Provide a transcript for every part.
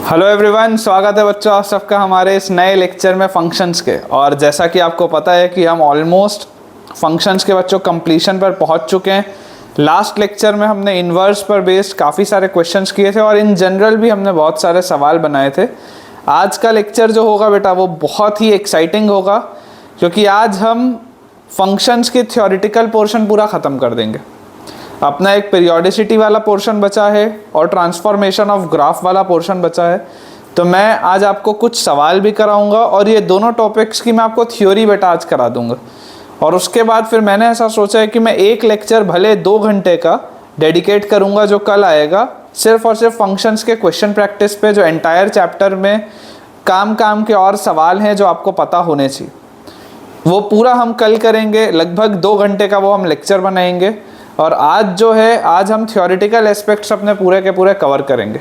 Hello everyone, स्वागत है बच्चों आप सबका हमारे इस नए लेक्चर में फंक्शंस के। और जैसा कि आपको पता है कि हम ऑलमोस्ट फंक्शंस के बच्चों कंप्लीशन पर पहुंच चुके हैं। लास्ट लेक्चर में हमने इन्वर्स पर बेस्ड काफ़ी सारे क्वेश्चंस किए थे और इन जनरल भी हमने बहुत सारे सवाल बनाए थे। आज का लेक्चर जो होगा बेटा वो बहुत ही एक्साइटिंग होगा, क्योंकि आज हम फंक्शंस के थ्योरेटिकल पोर्शन पूरा ख़त्म कर देंगे। अपना एक पीरियोडिसिटी वाला पोर्शन बचा है और ट्रांसफॉर्मेशन ऑफ ग्राफ वाला पोर्शन बचा है। तो मैं आज आपको कुछ सवाल भी कराऊंगा और ये दोनों टॉपिक्स की मैं आपको थ्योरी बेटा आज करा दूंगा। और उसके बाद फिर मैंने ऐसा सोचा है कि मैं एक लेक्चर भले 2 घंटे का डेडिकेट करूंगा जो कल आएगा, सिर्फ और सिर्फ फंक्शंस के क्वेश्चन प्रैक्टिस पे, जो एंटायर चैप्टर में काम के और सवाल हैं जो आपको पता होने चाहिए, वो पूरा हम कल करेंगे। लगभग 2 घंटे का वो हम लेक्चर बनाएंगे। और आज जो है, आज हम थ्योरेटिकल एस्पेक्ट्स अपने पूरे के पूरे कवर करेंगे।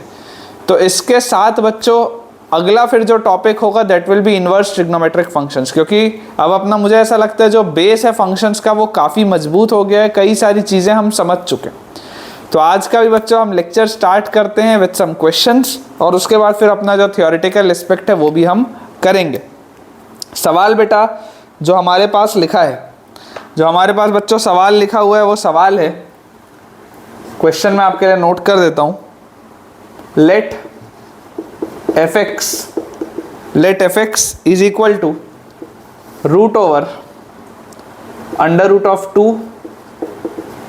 तो इसके साथ बच्चों अगला फिर जो टॉपिक होगा that will B inverse trigonometric functions, क्योंकि अब अपना मुझे ऐसा लगता है जो बेस है फंक्शंस का वो काफ़ी मजबूत हो गया है, कई सारी चीज़ें हम समझ चुके हैं। तो आज का भी बच्चों हम लेक्चर स्टार्ट करते हैं विद सम क्वेश्चंस और उसके बाद फिर अपना जो थ्योरेटिकल एस्पेक्ट है वो भी हम करेंगे। सवाल बेटा जो हमारे पास लिखा है, जो हमारे पास बच्चों सवाल लिखा हुआ है वो सवाल है, क्वेश्चन मैं आपके लिए नोट कर देता हूं। Let F x is equal to root over under root of 2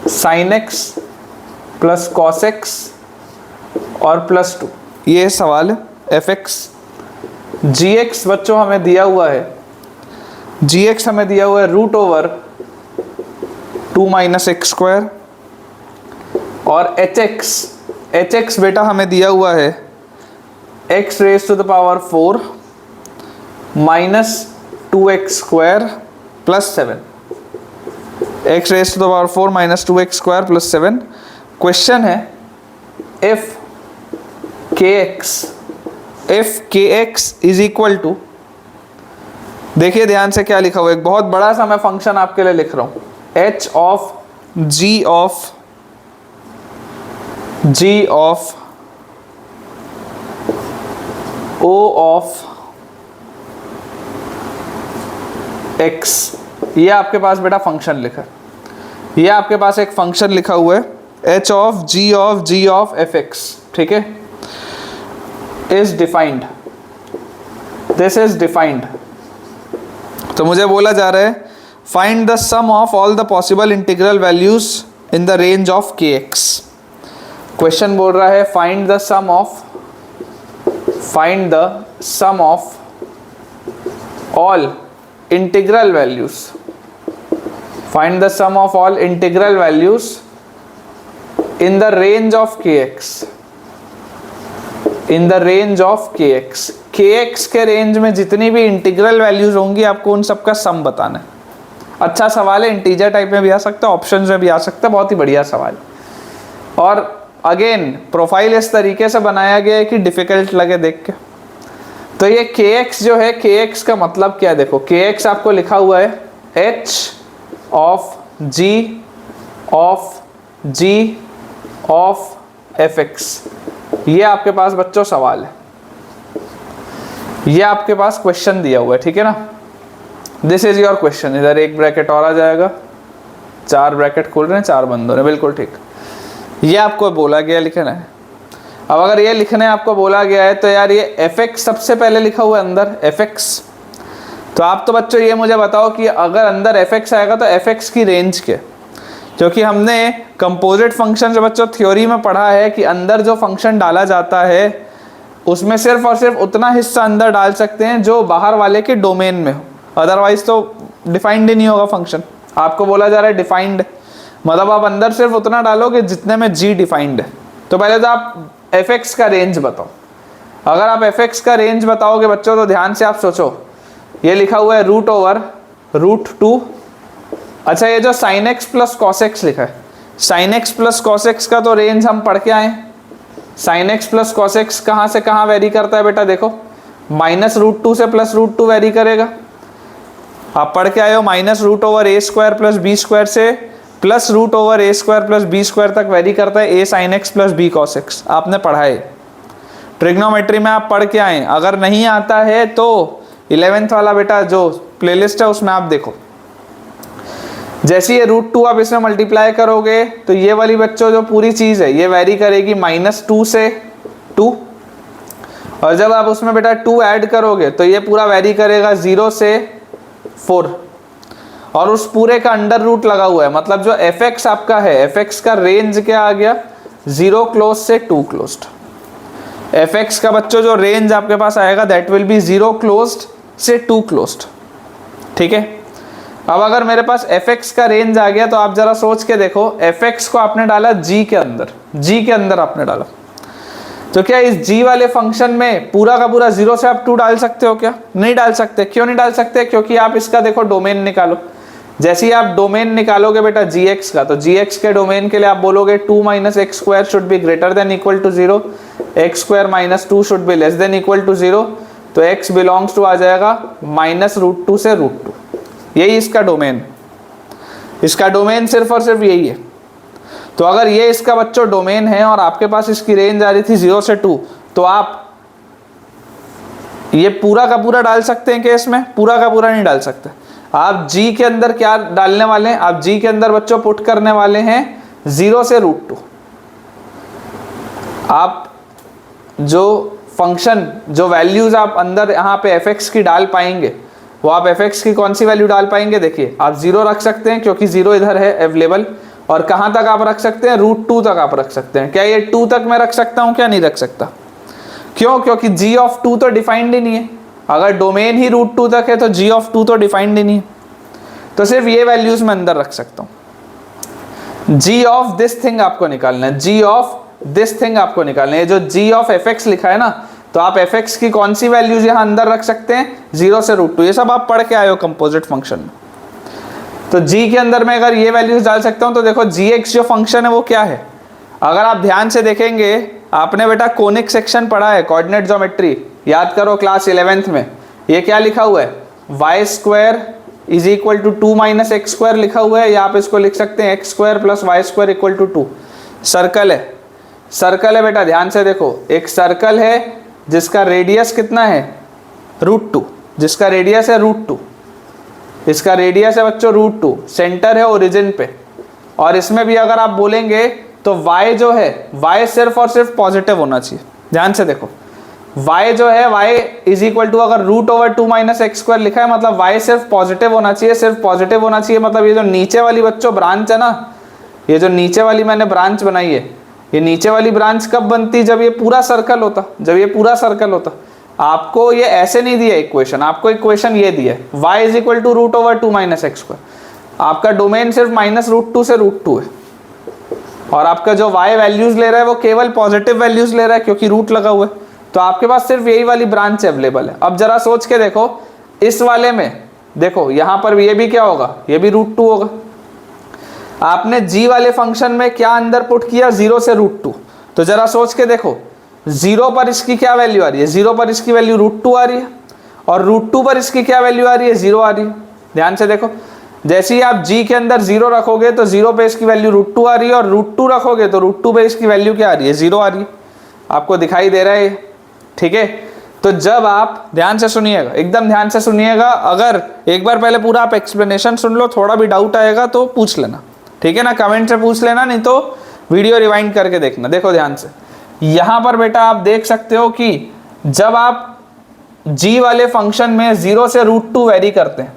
sine X plus cos x और प्लस 2। ये सवाल है एफ एक्स। जी एक्स बच्चों हमें दिया हुआ है, जी एक्स हमें दिया हुआ है root over 2 minus X square, और एच एक्स बेटा हमें दिया हुआ है X raise to the power 4 minus 2x square plus 7। X raise to the power 4 minus 2x square plus 7। Question है if K X is equal to, देखिए ध्यान से क्या लिखा हुआ है, एक बहुत बड़ा सा मैं फंक्शन आपके लिए लिख रहा हूं, h of g of o of x। ये आपके पास बेटा फंक्शन लिखा है, ये आपके पास एक फंक्शन लिखा हुआ है h of g of fx, ठीक है। Is defined, this is defined. तो मुझे बोला जा रहा है find the sum of all the possible integral values in the range of K X. Question बोल रहा है find the sum of all integral values, find the sum of all integral values in the range of K X, in the range of K X. K X के range में जितनी भी integral values होंगी आपको उन सबका सम बताना है। अच्छा सवाल है, इंटीजर टाइप में भी आ सकता है, ऑप्शन में भी आ सकता है, बहुत ही बढ़िया सवाल। और अगेन प्रोफाइल इस तरीके से बनाया गया है कि डिफिकल्ट लगे देख के। तो ये के एक्स जो है, के एक्स का मतलब क्या है, देखो के एक्स आपको लिखा हुआ है h of g of fx। ये आपके पास बच्चों सवाल है, ये आपके पास क्वेश्चन दिया हुआ है, ठीक है ना। This is your question. इधर एक ब्रैकेट और आ जाएगा, 4 ब्रैकेट खुल रहे हैं, 4 बंद हो रहे हैं, बिल्कुल ठीक। ये आपको बोला गया लिखना है। अब अगर ये लिखने आपको बोला गया है तो यार ये fx सबसे पहले लिखा हुआ है अंदर fx। तो आप तो बच्चों ये मुझे बताओ कि अगर अंदर fx आएगा तो fx की रेंज क्या, क्योंकि हमने कंपोजिट फंक्शन जो बच्चों थ्योरी में पढ़ा है कि अंदर जो फंक्शन डाला जाता है उसमें सिर्फ और सिर्फ उतना हिस्सा अंदर डाल सकते हैं जो बाहर वाले के डोमेन में हो, अदरवाइज तो डिफाइंड ही नहीं होगा फंक्शन। आपको बोला जा रहा है डिफाइंड, मतलब आप अंदर सिर्फ उतना डालोगे जितने में g डिफाइंड है। तो पहले तो आप fx का रेंज बताओ। अगर आप fx का रेंज बताओगे बच्चों तो ध्यान से आप सोचो, ये लिखा हुआ है रूट ओवर रूट 2। अच्छा, ये जो sign X plus cos x लिखा है, sign X plus cos x का तो रेंज हम पढ़ के आए। Sign X plus cos x कहाँ से कहाँ वेरी करता है बेटा, देखो माइनस रूट 2 से प्लस रूट 2 वेरी करेगा। आप पढ़ के आए हो minus root over A square plus B square से plus root over A square plus B square तक वेरी करता है A sine X plus B cos X, आपने पढ़ा है। ट्रिग्नोमेट्री में आप पढ़ के आए, अगर नहीं आता है तो 11th वाला बेटा जो प्लेलिस्ट है उसमें आप देखो। जैसे ये √2 आप इसमें मल्टीप्लाई करोगे तो ये वाली बच्चों जो पूरी चीज है ये वेरी करेगी -2 से 2, और जब आप उसमें बेटा 2 ऐड करोगे तो ये पूरा वेरी करेगा 0 से 4, और उस पूरे का अंडर रूट लगा हुआ है, मतलब जो fx आपका है, fx का रेंज क्या आ गया, 0 क्लोज से 2 क्लोज्ड। fx का बच्चों जो रेंज आपके पास आएगा दैट विल बी 0 क्लोज्ड से 2 क्लोज्ड, ठीक है। अब अगर मेरे पास fx का रेंज आ गया तो आप जरा सोच के देखो, fx को आपने डाला g के अंदर, g के अंदर आपने डाला, तो क्या इस g वाले फंक्शन में पूरा का पूरा 0 से आप 2 डाल सकते हो क्या? नहीं डाल सकते। क्यों नहीं डाल सकते? क्योंकि आप इसका देखो डोमेन निकालो। जैसे ही आप डोमेन निकालोगे बेटा gx का, तो gx के डोमेन के लिए आप बोलोगे 2 - x² should be greater than equal to 0, x² - 2 should be less than equal to 0, तो x बिलोंग्स टू आ जाएगा -√2 से √2। यही इसका डोमेन, इसका डोमेन सिर्फ और सिर्फ यही है। तो अगर ये इसका बच्चों डोमेन है और आपके पास इसकी रेंज आ रही थी 0 से 2, तो आप ये पूरा का पूरा डाल सकते हैं केस में? पूरा का पूरा नहीं डाल सकते। आप g के अंदर क्या डालने वाले हैं? आप g के अंदर बच्चों पुट करने वाले हैं 0 से √2। आप जो फंक्शन, जो वैल्यूज आप अंदर यहाँ पे fx की डाल पाएंगे, वो आप fx की कौन सी वैल्यू डाल पाएंगे? देखिए, आप 0 रख सकते हैं क्योंकि 0 इधर है अवेलेबल, और कहाँ तक आप रख सकते हैं? √2 तक आप रख सकते हैं। क्या ये 2 तक मैं रख सकता हूँ? क्या नहीं रख सकता? क्यों? क्योंकि g(2) तो डिफाइंड ही नहीं है। अगर डोमेन ही √2 तक है तो g(2) तो डिफाइंड ही नहीं है, तो सिर्फ ये वैल्यूज मैं अंदर रख सकता हूँ। g ऑफ दिस थिंग आपको निकालना है, g ऑफ दिस थिंग आपको निकालना है। जो g ऑफ fx लिखा है ना, तो आप fx की कौन सी वैल्यूज यहाँ अंदर रख सकते हैं? 0 से √2। ये सब आप पढ़ के आए हो कंपोजिट फंक्शन में। तो g के अंदर मैं अगर ये वैल्यूज डाल सकता हूँ, तो देखो gx जो फंक्शन है वो क्या है? अगर आप ध्यान से देखेंगे, आपने बेटा कोनिक सेक्शन पढ़ा है, कोऑर्डिनेट ज्योमेट्री, याद करो क्लास 11th में। ये क्या लिखा हुआ है? y² = 2 - x² लिखा हुआ है, या आप इसको लिख सकते हैं x² + y² = 2। सर्कल है, सर्कल है बेटा, ध्यान से देखो, एक सर्कल है जिसका रेडियस कितना है? √2, जिसका रेडियस है √2, इसका रेडियस है बच्चों √2, सेंटर है ओरिजिन पे, और इसमें भी अगर आप बोलेंगे तो y जो है, y सिर्फ और सिर्फ पॉजिटिव होना चाहिए। ध्यान से देखो, y जो है, y = अगर √2 - x² लिखा है, मतलब y सिर्फ पॉजिटिव होना चाहिए, सिर्फ पॉजिटिव होना चाहिए। मतलब ये जो नीचे वाली बच्चों ब्रांच है ना, ये जो नीचे वाली मैंने ब्रांच बनाई है, ये नीचे वाली ब्रांच कब बनती? जब ये पूरा सर्कल होता, जब ये पूरा सर्कल होता। आपको ये ऐसे नहीं दिया इक्वेशन, आपको इक्वेशन ये दिया है, y = √2 - x²। आपका डोमेन सिर्फ -√2 से √2 है, और आपका जो y वैल्यूज ले रहा है वो केवल पॉजिटिव वैल्यूज ले रहा है क्योंकि रूट लगा हुआ है। तो आपके पास सिर्फ यही वाली ब्रांच अवेलेबल है। अब जरा सोच के देखो, इस वाले में देखो, यहाँ पर ये भी क्या होगा? ये भी √2 होगा। आपने g वाले फंक्शन में क्या अंदर पुट किया? 0 से √2। तो जरा सोच के देखो, 0 पर इसकी क्या वैल्यू आ रही है? 0 पर इसकी वैल्यू √2 आ रही है, और √2 पर इसकी क्या वैल्यू आ रही है? 0 आ रही है। ध्यान से देखो, जैसे ही आप g के अंदर 0 रखोगे तो 0 पे इसकी वैल्यू √2 आ रही है, और √2 रखोगे तो √2 पे इसकी वैल्यू क्या आ रही है? 0 आ रही है। आपको दिखाई दे रहा है? ठीक है। तो जब आप ध्यान से सुनिएगा, एकदम ध्यान से सुनिएगा, अगर एक बार पहले पूरा आप एक्सप्लेनेशन सुन लो, थोड़ा भी डाउट आएगा तो पूछ लेना, ठीक है ना? कमेंट से पूछ लेना, नहीं तो वीडियो रिवाइंड करके देखना। देखो ध्यान से, यहाँ पर बेटा आप देख सकते हो कि जब आप g वाले फंक्शन में 0 से √2 वेरी करते हैं,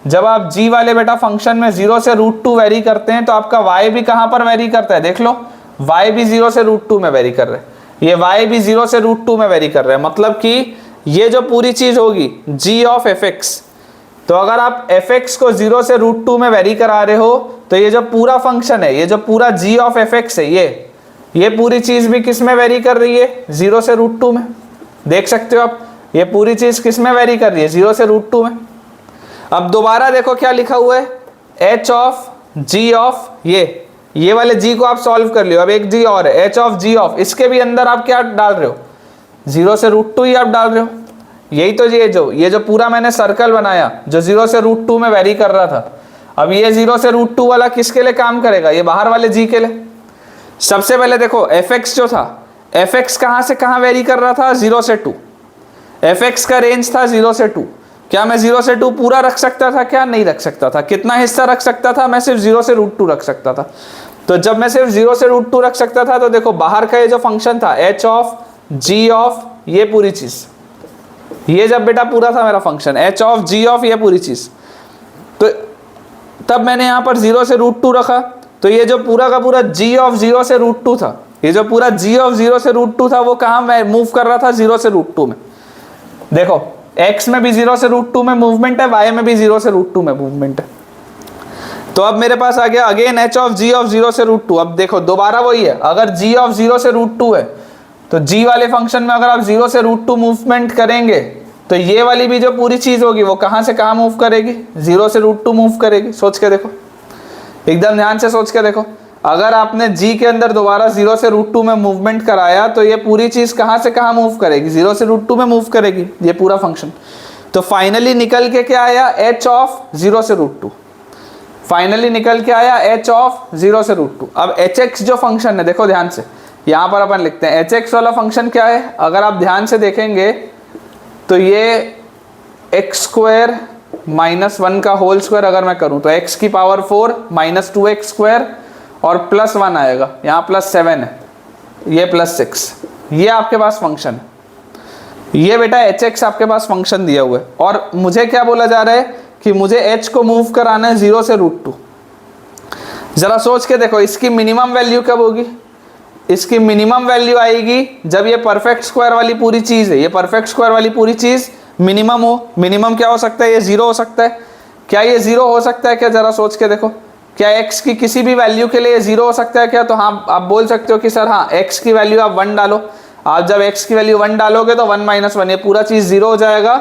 जब आप g वाले बेटा फंक्शन में 0 से √2 वेरी करते हैं, तो आपका y भी कहाँ पर वेरी करता है? देख लो, y भी 0 से √2 में वेरी कर रहे हैं, ये y भी 0 से √2 में वेरी कर रहे हैं। मतलब कि ये जो पूरी चीज होगी g ऑफ fx, तो अगर आप fx को 0 से √2 में वेरी करा रहे हो, तो ये जो पूरा फंक्शन है, ये जो पूरा g ऑफ fx है, ये पूरी चीज भी किस में वेरी कर रही है? 0 से √2 में। देख सकते हो आप, ये पूरी चीज किस में वेरी कर रही है? 0 से √2 में। अब दोबारा देखो क्या लिखा हुआ है? h ऑफ g ऑफ ये वाले g को आप सॉल्व कर लियो। अब एक g और है, h ऑफ g ऑफ, इसके भी अंदर आप क्या डाल रहे हो? 0 से √2 ही आप डाल रहे हो। यही तो ये जो पूरा मैंने सर्कल बनाया, जो 0 से √2 में वेरी कर रहा था, अब ये 0 से √2 वाला किसके लिए काम करेगा? ये बाहर वाले g के लिए। सबसे पहले देखो, fx जो था, एफ एक्स कहाँ से कहाँ वेरी कर रहा था, 0 से 2। एफ एक्स का रेंज था 0 से 2। क्या मैं 0 से 2 पूरा रख सकता था, क्या नहीं रख सकता था? कितना हिस्सा रख सकता था? मैं सिर्फ 0 से √2 रख सकता था। तो जब मैं सिर्फ 0 से √2 रख सकता था तो देखो बाहर का ये जो फंक्शन था एच ऑफ जी ऑफ ये पूरी चीज, ये जब बेटा पूरा था मेरा function h of g of ये पूरी चीज, तो तब मैंने यहाँ पर 0 से √2 रखा, तो ये जो पूरा का पूरा g ऑफ 0 से √2 था, ये जो पूरा g ऑफ 0 से √2 था वो कहाँ मैं मूव कर रहा था, 0 से √2 में। देखो x में भी 0 से √2 में मूवमेंट है, y में भी 0 से √2 में मूवमेंट है। तो अब मेरे पास आ गया again h of g of 0 से √2। अब देखो दोबारा वही है, अगर g ऑफ 0 से √2 है तो g वाले फंक्शन में अगर आप 0 से √2 मूवमेंट करेंगे तो ये वाली भी जो पूरी चीज होगी वो कहाँ से कहाँ मूव करेगी, 0 से √2 मूव करेगी। सोच के देखो, एकदम ध्यान से सोच के देखो, अगर आपने g के अंदर दोबारा 0 से √2 में मूवमेंट कराया तो ये पूरी चीज कहाँ से कहाँ मूव करेगी, 0 से √2 में मूव करेगी ये पूरा फंक्शन। तो फाइनली निकल के क्या आया, h ऑफ 0 से √2। फाइनली निकल के आया h ऑफ 0 से √2। अब hx जो फंक्शन है देखो ध्यान से, यहाँ पर अपन लिखते हैं hx वाला फंक्शन क्या है, अगर आप ध्यान से देखेंगे तो ये x² -1 का होल स्क्वायर अगर मैं करूं तो x की पावर 4 -2x² और +1 आएगा, यहाँ +7 है, ये +6, ये आपके पास फंक्शन है। ये बेटा hx आपके पास फंक्शन दिया हुआ है और मुझे क्या बोला जा रहा है कि मुझे h को मूव कराना है 0 से √2। जरा सोच के देखो इसकी मिनिमम वैल्यू कब होगी, इसकी मिनिमम वैल्यू आएगी जब ये परफेक्ट स्क्वायर वाली पूरी चीज है, ये परफेक्ट स्क्वायर वाली पूरी चीज मिनिमम हो। मिनिमम क्या हो सकता है, ये 0 हो सकता है। क्या ये 0 हो सकता है क्या, जरा सोच के देखो, क्या x की किसी भी वैल्यू के लिए ये 0 हो सकता है क्या? तो हाँ आप बोल सकते हो कि सर हाँ x की वैल्यू आप 1 डालो, आप जब x की वैल्यू 1 डालोगे तो 1 - 1 ये पूरा चीज 0 हो जाएगा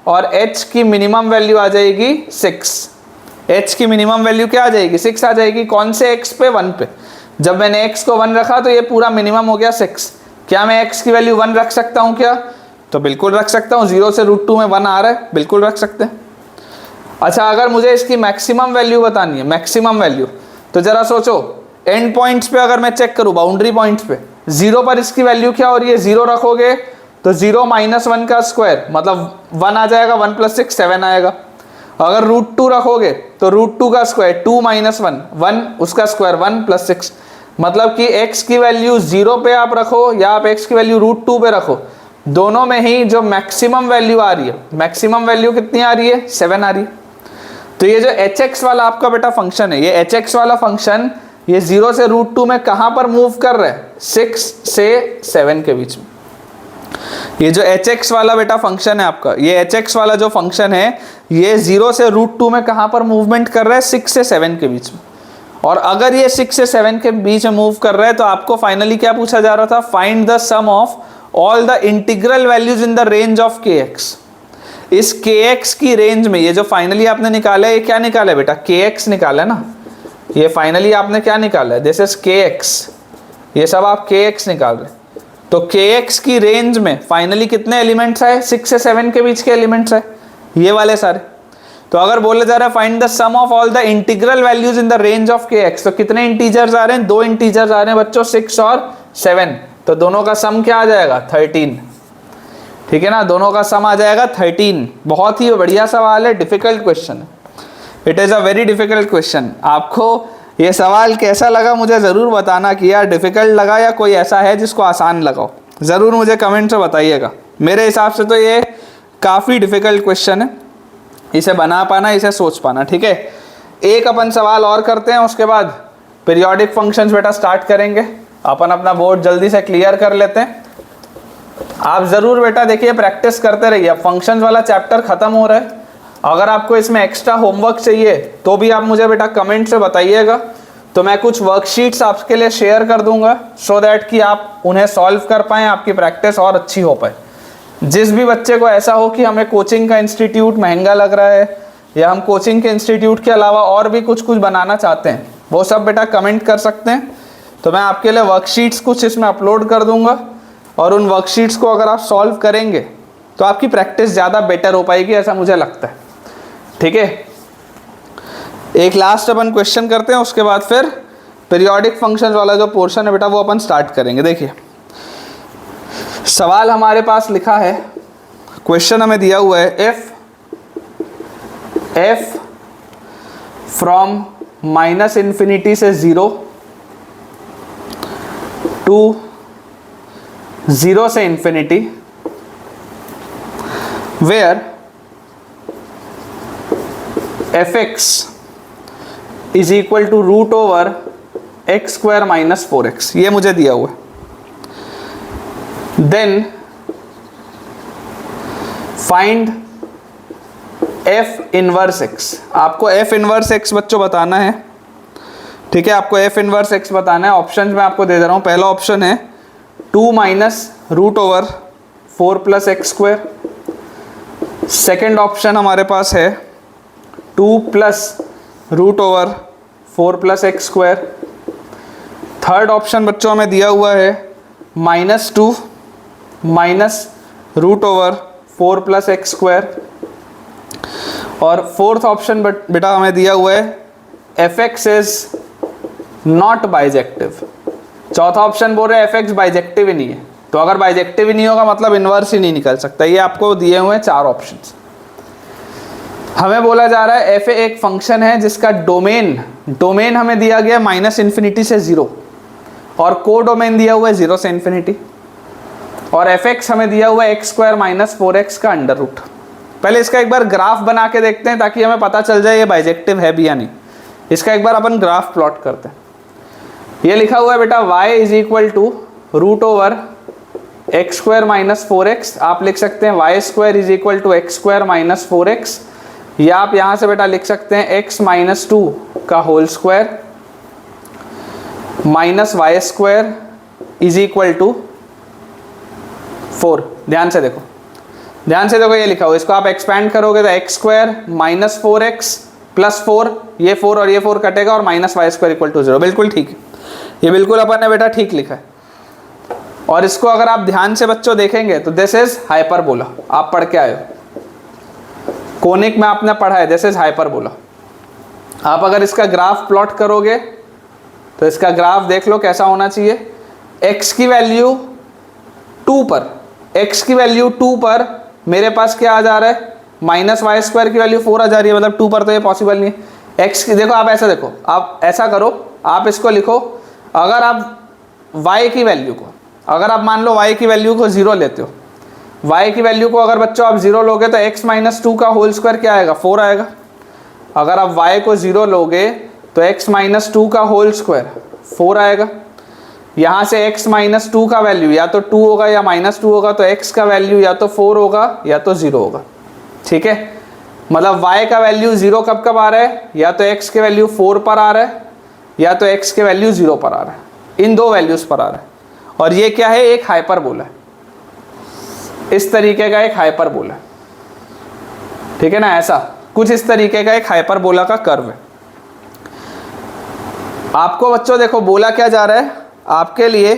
और h की मिनिमम वैल्यू आ जाएगी 6। h की मिनिमम वैल्यू क्या आ जाएगी, 6 आ जाएगी। कौन से x पे, 1 पे। जब मैंने x को 1 रखा तो ये पूरा मिनिमम हो गया 6। क्या मैं x की वैल्यू 1 रख सकता हूँ क्या? तो बिल्कुल रख सकता हूँ, 0 से √2 में 1 आ रहा है, बिल्कुल रख सकते हैं। अच्छा अगर मुझे इसकी मैक्सिमम वैल्यू बतानी है, मैक्सिमम वैल्यू, तो जरा सोचो एंड पॉइंट्स पे अगर मैं चेक करूँ, बाउंड्री पॉइंट्स पे 0 पर इसकी वैल्यू क्या हो रही है, 0 रखोगे तो 0 - 1 का स्क्वायर मतलब 1 आ जाएगा, 1 + 6 7 आएगा। अगर √2 रखोगे तो √2 का स्क्वायर 2 - 1 1 उसका स्क्वायर 1 + 6, मतलब कि x की वैल्यू 0 पे आप रखो या आप x की वैल्यू √2 पे रखो, दोनों में ही जो मैक्सिमम वैल्यू आ रही है, मैक्सिमम वैल्यू कितनी आ रही है, 7 आ रही है। तो ये जो hx वाला आपका बेटा फंक्शन है, ये hx वाला फंक्शन ये 0 से √2 में कहाँ पर मूव कर रहा है, 6 से 7 के बीच में। ये जो hx वाला बेटा फंक्शन है आपका, ये hx वाला जो फंक्शन है ये 0 से √2 में कहाँ पर मूवमेंट कर रहा है, 6 से 7 के बीच में। और अगर ये 6 से 7 के बीच में मूव कर रहा है तो आपको फाइनली क्या पूछा जा रहा था, find the sum of all the integral values in the range of kx। इस kx की रेंज में ये जो फाइनली आपने निकाला है, ये क्या निकाला है बेटा, kx निकाला है ना, ये फाइनली आपने क्या निकाला है, दिस इज kx, ये सब आप kx निकाल रहे हैं। तो kx की रेंज में फाइनली कितने एलिमेंट्स आए, 6 से 7 के बीच के एलिमेंट्स आए, ये वाले सारे। तो अगर बोला जा रहा है find the sum of all the integral values in the range of kx, तो कितने इंटीजर्स आ रहे हैं, 2 इंटीजर्स आ रहे हैं बच्चों, 6 और 7। तो दोनों का सम क्या आ जाएगा, 13। ठीक है ना, दोनों का सम आ जाएगा 13। बहुत ही बढ़िया सवाल है, डिफिकल्ट क्वेश्चन है, it is a very difficult question. आपको ये सवाल कैसा लगा मुझे ज़रूर बताना कि यार डिफिकल्ट लगा या कोई ऐसा है जिसको आसान लगाओ, ज़रूर मुझे कमेंट से बताइएगा। मेरे हिसाब से तो ये काफ़ी डिफिकल्ट क्वेश्चन है, इसे बना पाना, इसे सोच पाना। ठीक है, एक अपन सवाल और करते हैं, उसके बाद पीरियोडिक फंक्शंस बेटा स्टार्ट करेंगे। अपन अपना बोर्ड जल्दी से क्लियर कर लेते हैं। आप ज़रूर बेटा देखिए प्रैक्टिस करते रहिए, फंक्शंस वाला चैप्टर ख़त्म हो रहा है। अगर आपको इसमें एक्स्ट्रा होमवर्क चाहिए तो भी आप मुझे बेटा कमेंट से बताइएगा, तो मैं कुछ वर्कशीट्स आपके लिए शेयर कर दूंगा सो दैट कि आप उन्हें सॉल्व कर पाएँ, आपकी प्रैक्टिस और अच्छी हो पाए। जिस भी बच्चे को ऐसा हो कि हमें कोचिंग का इंस्टीट्यूट महंगा लग रहा है या हम कोचिंग के इंस्टीट्यूट के अलावा और भी कुछ बनाना चाहते हैं, वो सब बेटा कमेंट कर सकते हैं। तो मैं आपके लिए वर्कशीट्स कुछ इसमें अपलोड कर दूंगा और उन वर्कशीट्स को अगर आप सॉल्व करेंगे तो आपकी प्रैक्टिस ज़्यादा बेटर हो पाएगी, ऐसा मुझे लगता है। ठीक है, एक लास्ट अपन क्वेश्चन करते हैं, उसके बाद फिर पीरियोडिक फंक्शंस वाला जो पोर्शन है बेटा वो अपन स्टार्ट करेंगे। देखिए सवाल हमारे पास लिखा है, क्वेश्चन हमें दिया हुआ है, एफ फ्रॉम माइनस इन्फिनिटी से 0 टू 0 से infinity, where fx is equal to root over x square minus 4x, ये मुझे दिया हुआ है। Then find f inverse x, आपको f इनवर्स x बच्चों बताना है, ठीक है, आपको f इनवर्स x बताना है। ऑप्शन मैं आपको दे दे रहा हूं। पहला ऑप्शन है 2 minus root over 4 plus x square. Second option हमारे पास है 2 plus root over 4 plus x square. Third option बच्चों में दिया हुआ है -2 minus root over 4 plus x square. और फोर्थ ऑप्शन बेटा हमें दिया हुआ है fx इज नॉट बाइजेक्टिव। चौथा ऑप्शन बोल रहे हैं fx बाइजेक्टिव ही नहीं है, तो अगर बाइजेक्टिव ही नहीं होगा मतलब इन्वर्स ही नहीं निकल सकता। ये आपको दिए हुए हैं 4 ऑप्शंस। हमें बोला जा रहा है f एक फंक्शन है जिसका डोमेन हमें दिया गया माइनस इन्फिनिटी से 0 और को डोमेन दिया हुआ है 0 से इन्फिनिटी, और fx हमें दिया हुआ है एक्स स्क्वायर माइनस 4x का अंडर रूट। पहले इसका एक बार ग्राफ बना के देखते हैं ताकि हमें पता चल जाए ये बाइजेक्टिव है भी या नहीं। इसका एक बार अपन ग्राफ प्लॉट करते हैं। ये लिखा हुआ है बेटा y is equal to root over x square minus 4x। आप लिख सकते हैं y square is equal to x square minus 4x, या आप यहाँ से बेटा लिख सकते हैं x माइनस 2 का whole square minus y square is equal to 4। ध्यान से देखो ये लिखा हुआ है। इसको आप एक्सपैंड करोगे तो x square minus 4x plus 4, ये 4 और ये 4 कटेगा और minus y square equal to 0। बिल्कुल ठीक है, ये बिल्कुल अपन ने बेटा ठीक लिखा है। और इसको अगर आप ध्यान से बच्चों देखेंगे तो दिस इज हाइपरबोला। आप पढ़ के आए हो, कोनिक में आपने पढ़ा है दिस इज हाइपरबोला। आप अगर इसका ग्राफ प्लॉट करोगे तो इसका ग्राफ देख लो कैसा होना चाहिए। x की वैल्यू 2 पर मेरे पास क्या आ जा रहा है, माइनस वाई स्क्वायर की वैल्यू 4 आ जा रही है, मतलब 2 पर तो ये पॉसिबल नहीं है। x की देखो, आप ऐसा देखो, आप ऐसा करो, आप इसको लिखो, अगर आप y की वैल्यू को, अगर आप मान लो y की वैल्यू को 0 लेते हो, y की वैल्यू को अगर बच्चों आप 0 लोगे तो x माइनस 2 का होल स्क्वायर क्या आएगा, 4 आएगा। अगर आप y को 0 लोगे तो x माइनस 2 का होल स्क्वायर 4 आएगा। यहाँ से x माइनस 2 का वैल्यू या तो 2 होगा या माइनस 2 होगा, तो x का वैल्यू या तो 4 होगा या तो 0 होगा। ठीक है, मतलब y का वैल्यू 0 कब कब आ रहा है, या तो x के वैल्यू 4 पर आ रहा है या तो x के वैल्यू 0 पर आ रहा है, इन दो वैल्यूज पर आ रहा है। और ये क्या है, एक हाइपरबोला है, इस तरीके का एक हाइपरबोला है। ठीक है ना, ऐसा कुछ इस तरीके का एक हाइपरबोला का कर्व है। आपको बच्चों देखो बोला क्या जा रहा है आपके लिए,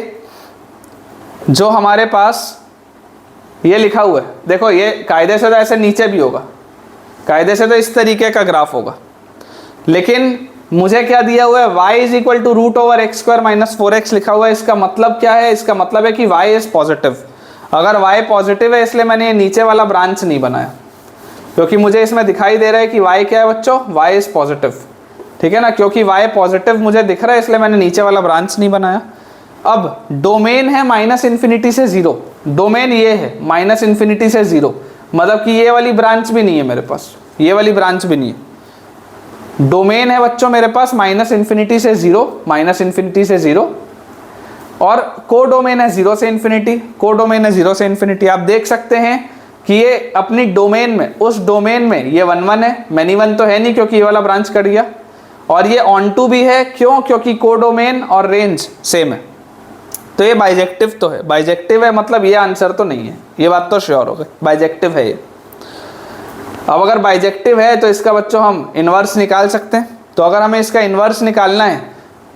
जो हमारे पास ये लिखा हुआ है, देखो ये कायदे से तो ऐसे नीचे भी होगा, कायदे से तो इस तरीके का ग्राफ होगा, लेकिन मुझे क्या दिया हुआ है, y is equal to root over x square minus 4x लिखा हुआ है। इसका मतलब क्या है, इसका मतलब है कि y इज पॉजिटिव। अगर y पॉजिटिव है इसलिए मैंने ये नीचे वाला ब्रांच नहीं बनाया, क्योंकि मुझे इसमें दिखाई दे रहा है कि y क्या है बच्चों, y इज पॉजिटिव। ठीक है ना, क्योंकि y पॉजिटिव मुझे दिख रहा है इसलिए मैंने नीचे वाला ब्रांच नहीं बनाया। अब डोमेन है माइनस इन्फिनिटी से 0, डोमेन ये है माइनस इन्फिनिटी से 0, मतलब कि ये वाली ब्रांच भी नहीं है मेरे पास, ये वाली ब्रांच भी नहीं है। डोमेन है बच्चों मेरे पास माइनस इन्फिनिटी से 0, माइनस इन्फिनिटी से 0, और को डोमेन है 0 से इन्फिनिटी, को डोमेन है 0 से इन्फिनिटी। आप देख सकते हैं कि ये अपनी डोमेन में, उस डोमेन में ये 1 1 है, मैनी 1 तो है नहीं क्योंकि ये वाला ब्रांच कट गया, और ये ऑन टू भी है, क्यों, क्योंकि को डोमेन और रेंज सेम है। तो ये बाइजेक्टिव तो है, बाइजेक्टिव है मतलब ये आंसर तो नहीं है, ये बात तो श्योर हो गई, बाइजेक्टिव है ये। अब अगर बाइजेक्टिव है तो इसका बच्चों हम इन्वर्स निकाल सकते हैं। तो अगर हमें इसका इन्वर्स निकालना है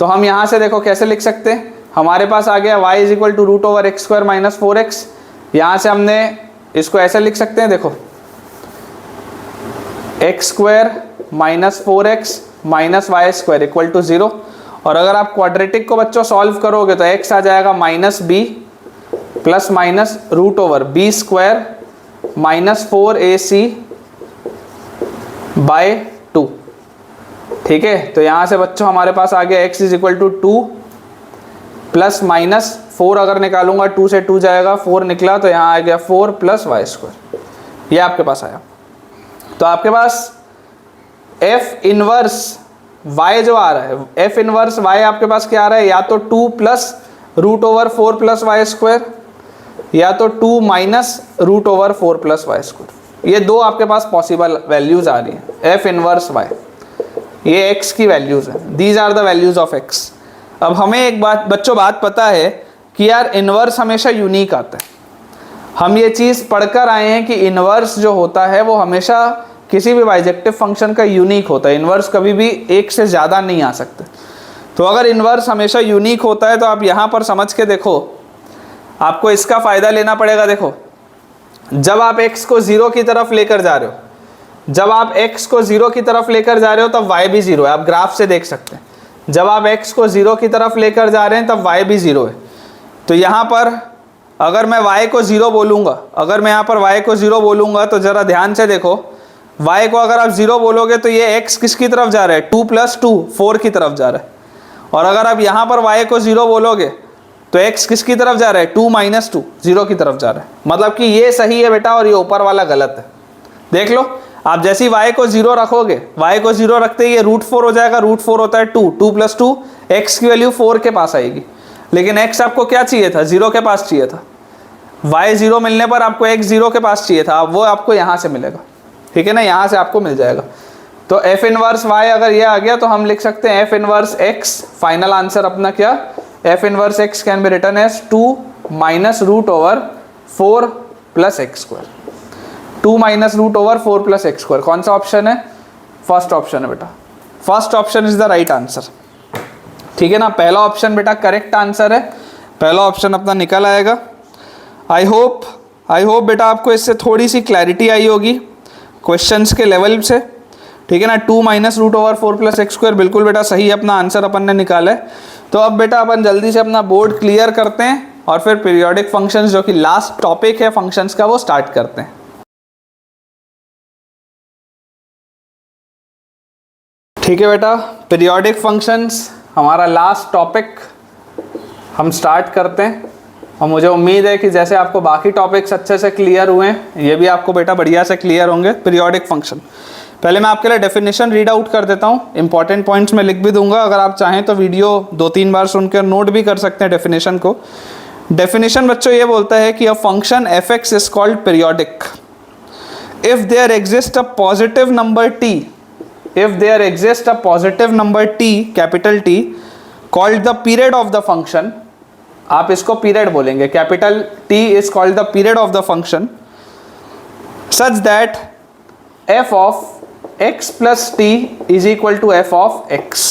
तो हम यहाँ से देखो कैसे लिख सकते हैं, हमारे पास आ गया y is equal to root over x square minus 4x। यहाँ से हमने इसको ऐसे लिख सकते हैं, देखो x square minus 4x minus y square equal to 0। और अगर आप क्वाड्रेटिक को बच्चों सॉल्व करोगे तो x आ जाएगा -b plus minus root over b square minus 4ac by 2। ठीक है, तो यहां से बच्चों हमारे पास आ गया x is equal to 2 plus minus 4, अगर निकालूंगा 2 से 2 जाएगा, 4 निकला, तो यहाँ आ गया 4 प्लस वाई स्क्वायर, ये आपके पास आया। तो आपके पास f इनवर्स y जो आ रहा है, f इनवर्स y आपके पास क्या आ रहा है, या तो 2 plus root over 4 plus y square, या तो 2 minus root over 4 plus y square. ये दो आपके पास पॉसिबल वैल्यूज आ रही हैं, f इनवर्स y, ये x की वैल्यूज है, these are the values of x। अब हमें एक बात पता है कि यार इनवर्स हमेशा यूनिक आता है। हम ये चीज़ पढ़कर आए हैं कि इनवर्स जो होता है वो हमेशा किसी भी बाइजेक्टिव फंक्शन का यूनिक होता है, इनवर्स कभी भी एक से ज़्यादा नहीं आ सकते। तो अगर इनवर्स हमेशा यूनिक होता है तो आप यहाँ पर समझ के देखो, आपको इसका फ़ायदा लेना पड़ेगा। देखो, जब आप x को 0 की तरफ लेकर जा रहे हो, जब आप x को 0 की तरफ लेकर जा रहे हो तब y भी 0 है, आप ग्राफ से देख सकते हैं। जब आप x को 0 की तरफ लेकर जा रहे हैं तब y भी 0 है। तो यहाँ पर अगर मैं y को 0 बोलूँगा, अगर मैं यहाँ पर y को 0 बोलूँगा तो ज़रा ध्यान से देखो, y को अगर आप 0 बोलोगे तो ये x किसकी तरफ जा रहा है, 2 प्लस 2 4 की तरफ जा रहा है। और अगर आप यहाँ पर y को 0 बोलोगे तो x किसकी तरफ जा रहा है, 2 माइनस 2 0 की तरफ जा रहा है। मतलब कि ये सही है बेटा और ये ऊपर वाला गलत है। देख लो, आप जैसे ही y को 0 रखोगे, y को 0 रखते ही ये √4 हो जाएगा, √4 होता है 2, 2 प्लस 2, x की वैल्यू 4 के पास आएगी। लेकिन x आपको क्या चाहिए था, 0 के पास चाहिए था। y 0 मिलने पर आपको x 0 के पास चाहिए था, वो आपको यहाँ से मिलेगा। ठीक है ना, यहाँ से आपको मिल जाएगा। तो f इनवर्स y अगर ये आ गया तो हम लिख सकते हैं f inverse x, final answer अपना क्या, f inverse x can be written as 2 minus root over 4 plus x square, 2 minus root over 4 plus x square. कौन सा ऑप्शन है, फर्स्ट ऑप्शन है बेटा, first option is the right answer. ठीक है ना, पहला ऑप्शन बेटा करेक्ट आंसर है, पहला ऑप्शन अपना निकल आएगा। आई होप बेटा आपको इससे थोड़ी सी क्लैरिटी आई होगी क्वेश्चंस के लेवल से। ठीक है ना, 2 minus root over 4 plus x square बिल्कुल बेटा सही अपना आंसर अपन ने निकाला है। तो अब बेटा अपन जल्दी से अपना बोर्ड क्लियर करते हैं और फिर पीरियोडिक फंक्शंस जो कि लास्ट टॉपिक है फंक्शंस का वो स्टार्ट करते हैं। ठीक है बेटा, पीरियोडिक फंक्शंस हमारा लास्ट टॉपिक हम स्टार्ट करते हैं। और मुझे उम्मीद है कि जैसे आपको बाकी टॉपिक्स अच्छे से क्लियर हुए हैं, ये भी आपको बेटा बढ़िया से क्लियर होंगे। पीरियोडिक फंक्शन, पहले मैं आपके लिए डेफिनेशन रीड आउट कर देता हूँ, इंपॉर्टेंट पॉइंट्स मैं लिख भी दूंगा, अगर आप चाहें तो वीडियो 2-3 बार सुनकर नोट भी कर सकते हैं डेफिनेशन को। डेफिनेशन बच्चों ये बोलता है कि a function f x is called periodic if there exist a positive number t, if there exists a positive number t, capital T, called the period of the function, आप इसको period बोलेंगे, capital T is called the period of the function, such that f of x plus t is equal to f of x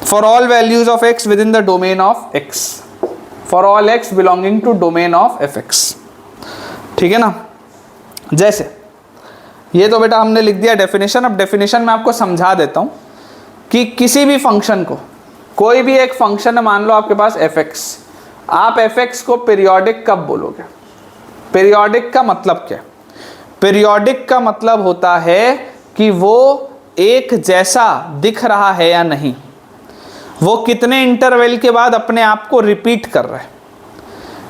for all values of x within the domain of x, for all x belonging to domain of fx। ठीक है ना, जैसे ये तो बेटा हमने लिख दिया डेफिनेशन। अब डेफिनेशन में आपको समझा देता हूँ कि किसी भी फंक्शन को, कोई भी एक फंक्शन है, मान लो आपके पास fx, आप fx को पीरियोडिक कब बोलोगे, पीरियोडिक का मतलब क्या है, पीरियोडिक का मतलब होता है कि वो एक जैसा दिख रहा है या नहीं, वो कितने इंटरवल के बाद अपने आप को रिपीट कर रहा है।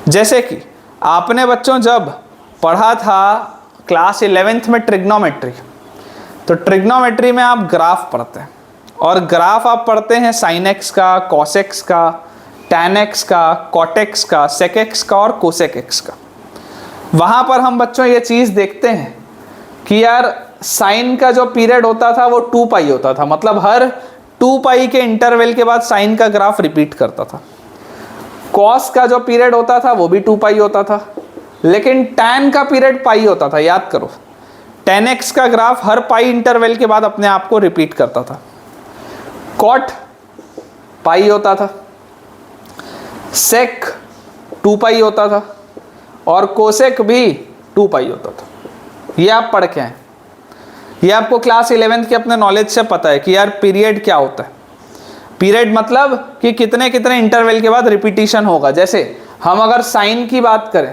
जैसे कि आपने बच्चों जब पढ़ा था क्लास 11th में ट्रिग्नोमेट्री, तो ट्रिग्नोमेट्री में आप ग्राफ पढ़ते हैं और ग्राफ आप पढ़ते हैं साइन एक्स का, कॉस एक्स का, टैन एक्स का, कॉट एक्स का, सेक एक्स का और कोसेक एक्स का। वहाँ पर हम बच्चों ये चीज़ देखते हैं कि यार साइन का जो पीरियड होता था वो 2 पाई होता था, मतलब हर 2 पाई के इंटरवल के बाद साइन का ग्राफ रिपीट करता था। कॉस का जो पीरियड होता था वो भी 2 पाई होता था, लेकिन टैन का पीरियड पाई होता था। याद करो, टैन एक्स का ग्राफ हर पाई इंटरवल के बाद अपने आप को रिपीट करता था। कॉट पाई होता था, सेक 2 पाई होता था और कोसेक भी 2 पाई होता था। ये आप पढ़ के आए, ये आपको क्लास 11th के अपने नॉलेज से पता है कि यार पीरियड क्या होता है। पीरियड मतलब कि कितने कितने इंटरवल के बाद रिपीटिशन होगा। जैसे हम अगर साइन की बात करें,